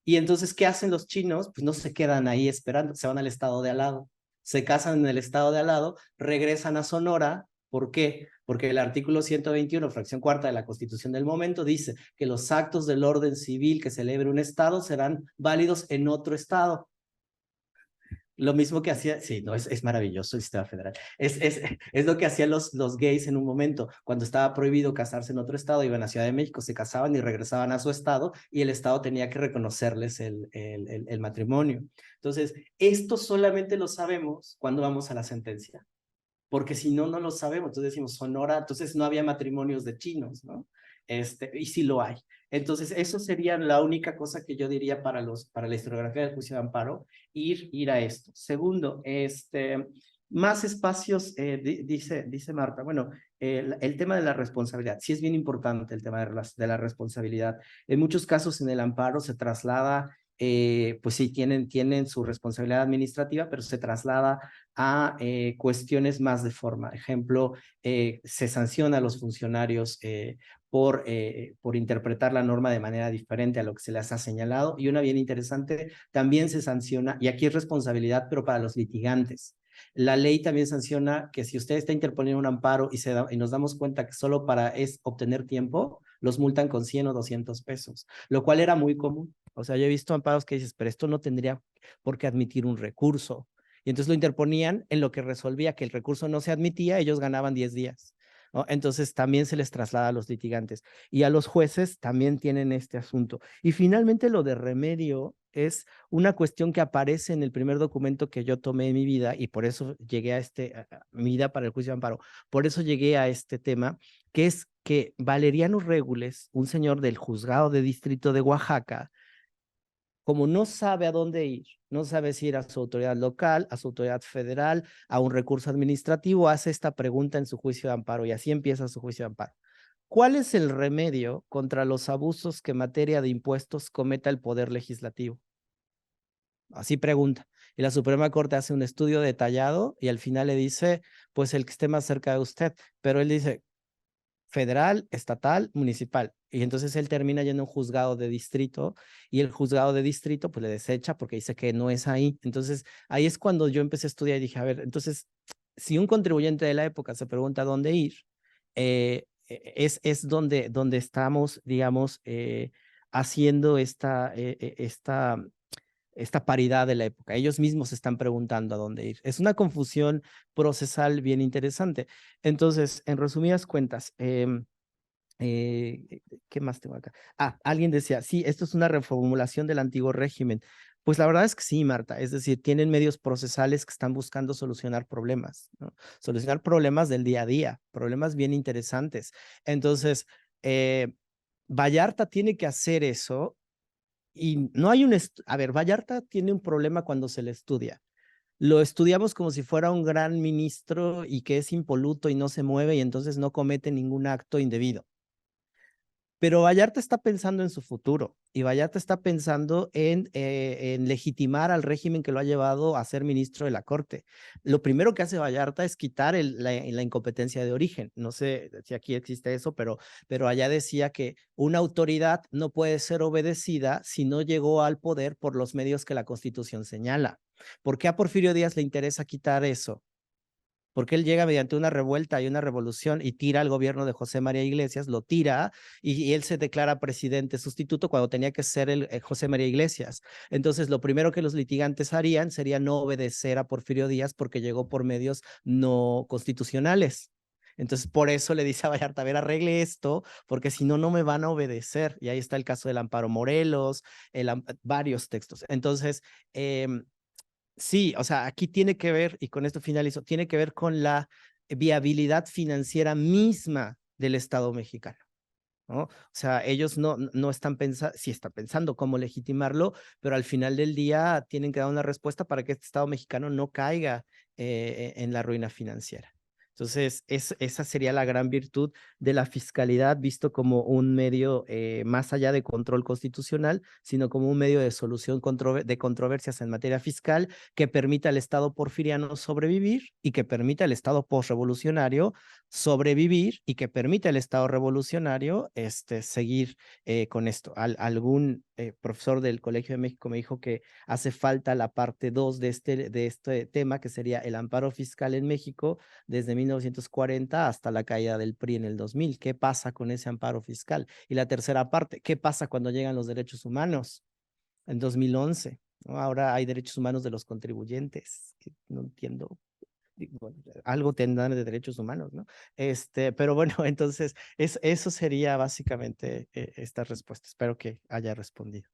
[SPEAKER 2] Y entonces, ¿qué hacen los chinos? Pues no se quedan ahí esperando, se van al estado de al lado. Se casan en el estado de al lado, regresan a Sonora. ¿Por qué? Porque el artículo 121, fracción cuarta de la Constitución del momento, dice que los actos del orden civil que celebre un estado serán válidos en otro estado. Lo mismo que hacía, sí, no, es maravilloso el sistema federal. Es lo que hacían los gays en un momento. Cuando estaba prohibido casarse en otro estado, iban a Ciudad de México, se casaban y regresaban a su estado y el estado tenía que reconocerles el matrimonio. Entonces, esto solamente lo sabemos cuando vamos a la sentencia, porque si no, no lo sabemos. Entonces decimos Sonora, entonces no había matrimonios de chinos, ¿no? Y sí lo hay. Entonces, eso sería la única cosa que yo diría para la historiografía del juicio de amparo, ir a esto. Segundo, más espacios, dice Marta, bueno, el tema de la responsabilidad, sí es bien importante el tema de la responsabilidad. En muchos casos en el amparo se traslada, pues sí, tienen su responsabilidad administrativa, pero se traslada a cuestiones más de forma. Ejemplo, se sanciona a los funcionarios por interpretar la norma de manera diferente a lo que se les ha señalado. Y una bien interesante, también se sanciona, y aquí es responsabilidad, pero para los litigantes. La ley también sanciona que si usted está interponiendo un amparo y nos damos cuenta que solo para obtener tiempo, los multan con 100 o 200 pesos, lo cual era muy común. O sea, yo he visto amparos que dices, pero esto no tendría por qué admitir un recurso. Y entonces lo interponían en lo que resolvía que el recurso no se admitía, ellos ganaban 10 días. ¿No? Entonces también se les traslada a los litigantes y a los jueces también tienen este asunto. Y finalmente lo de remedio es una cuestión que aparece en el primer documento que yo tomé en mi vida y por eso llegué a mi vida para el juicio de amparo, por eso llegué a este tema, que es que Valeriano Régules, un señor del juzgado de distrito de Oaxaca, como no sabe a dónde ir, no sabe si ir a su autoridad local, a su autoridad federal, a un recurso administrativo, hace esta pregunta en su juicio de amparo y así empieza su juicio de amparo. ¿Cuál es el remedio contra los abusos que en materia de impuestos cometa el Poder Legislativo? Así pregunta. Y la Suprema Corte hace un estudio detallado y al final le dice, pues el que esté más cerca de usted. Pero él dice, federal, estatal, municipal. Y entonces él termina yendo a un juzgado de distrito y el juzgado de distrito pues le desecha porque dice que no es ahí. Entonces ahí es cuando yo empecé a estudiar y dije, a ver, entonces si un contribuyente de la época se pregunta dónde ir, es donde estamos, digamos, haciendo esta paridad de la época. Ellos mismos se están preguntando a dónde ir. Es una confusión procesal bien interesante. Entonces, en resumidas cuentas, ¿qué más tengo acá? Alguien decía, sí, esto es una reformulación del antiguo régimen. Pues la verdad es que sí, Marta, es decir, tienen medios procesales que están buscando solucionar problemas, ¿no? Solucionar problemas del día a día, problemas bien interesantes. Entonces, Vallarta tiene que hacer eso y no hay a ver, Vallarta tiene un problema cuando se le estudia. Lo estudiamos como si fuera un gran ministro y que es impoluto y no se mueve y entonces no comete ningún acto indebido. Pero Vallarta está pensando en su futuro y Vallarta está pensando en legitimar al régimen que lo ha llevado a ser ministro de la Corte. Lo primero que hace Vallarta es quitar la incompetencia de origen. No sé si aquí existe eso, pero allá decía que una autoridad no puede ser obedecida si no llegó al poder por los medios que la Constitución señala. ¿Por qué a Porfirio Díaz le interesa quitar eso? Porque él llega mediante una revuelta y una revolución y tira al gobierno de José María Iglesias, lo tira y él se declara presidente sustituto cuando tenía que ser el José María Iglesias. Entonces, lo primero que los litigantes harían sería no obedecer a Porfirio Díaz porque llegó por medios no constitucionales. Entonces, por eso le dice a Vallarta, a ver, arregle esto, porque si no, no me van a obedecer. Y ahí está el caso del Amparo Morelos, varios textos. Entonces, sí, o sea, aquí tiene que ver, y con esto finalizo, tiene que ver con la viabilidad financiera misma del Estado mexicano, ¿no? O sea, ellos no están pensando, sí están pensando cómo legitimarlo, pero al final del día tienen que dar una respuesta para que este Estado mexicano no caiga en la ruina financiera. Entonces, esa sería la gran virtud de la fiscalidad, visto como un medio más allá de control constitucional, sino como un medio de solución de controversias en materia fiscal que permita al Estado porfiriano sobrevivir y que permita al Estado postrevolucionario sobrevivir y que permita al Estado revolucionario seguir con esto. profesor del Colegio de México me dijo que hace falta la parte 2 de este tema, que sería el amparo fiscal en México desde 1940 hasta la caída del PRI en el 2000. ¿Qué pasa con ese amparo fiscal? Y la tercera parte, ¿qué pasa cuando llegan los derechos humanos? En 2011, ¿no? Ahora hay derechos humanos de los contribuyentes, que no entiendo. Bueno, algo tendrán de derechos humanos, ¿no? Pero bueno, entonces eso sería básicamente esta respuesta. Espero que haya respondido.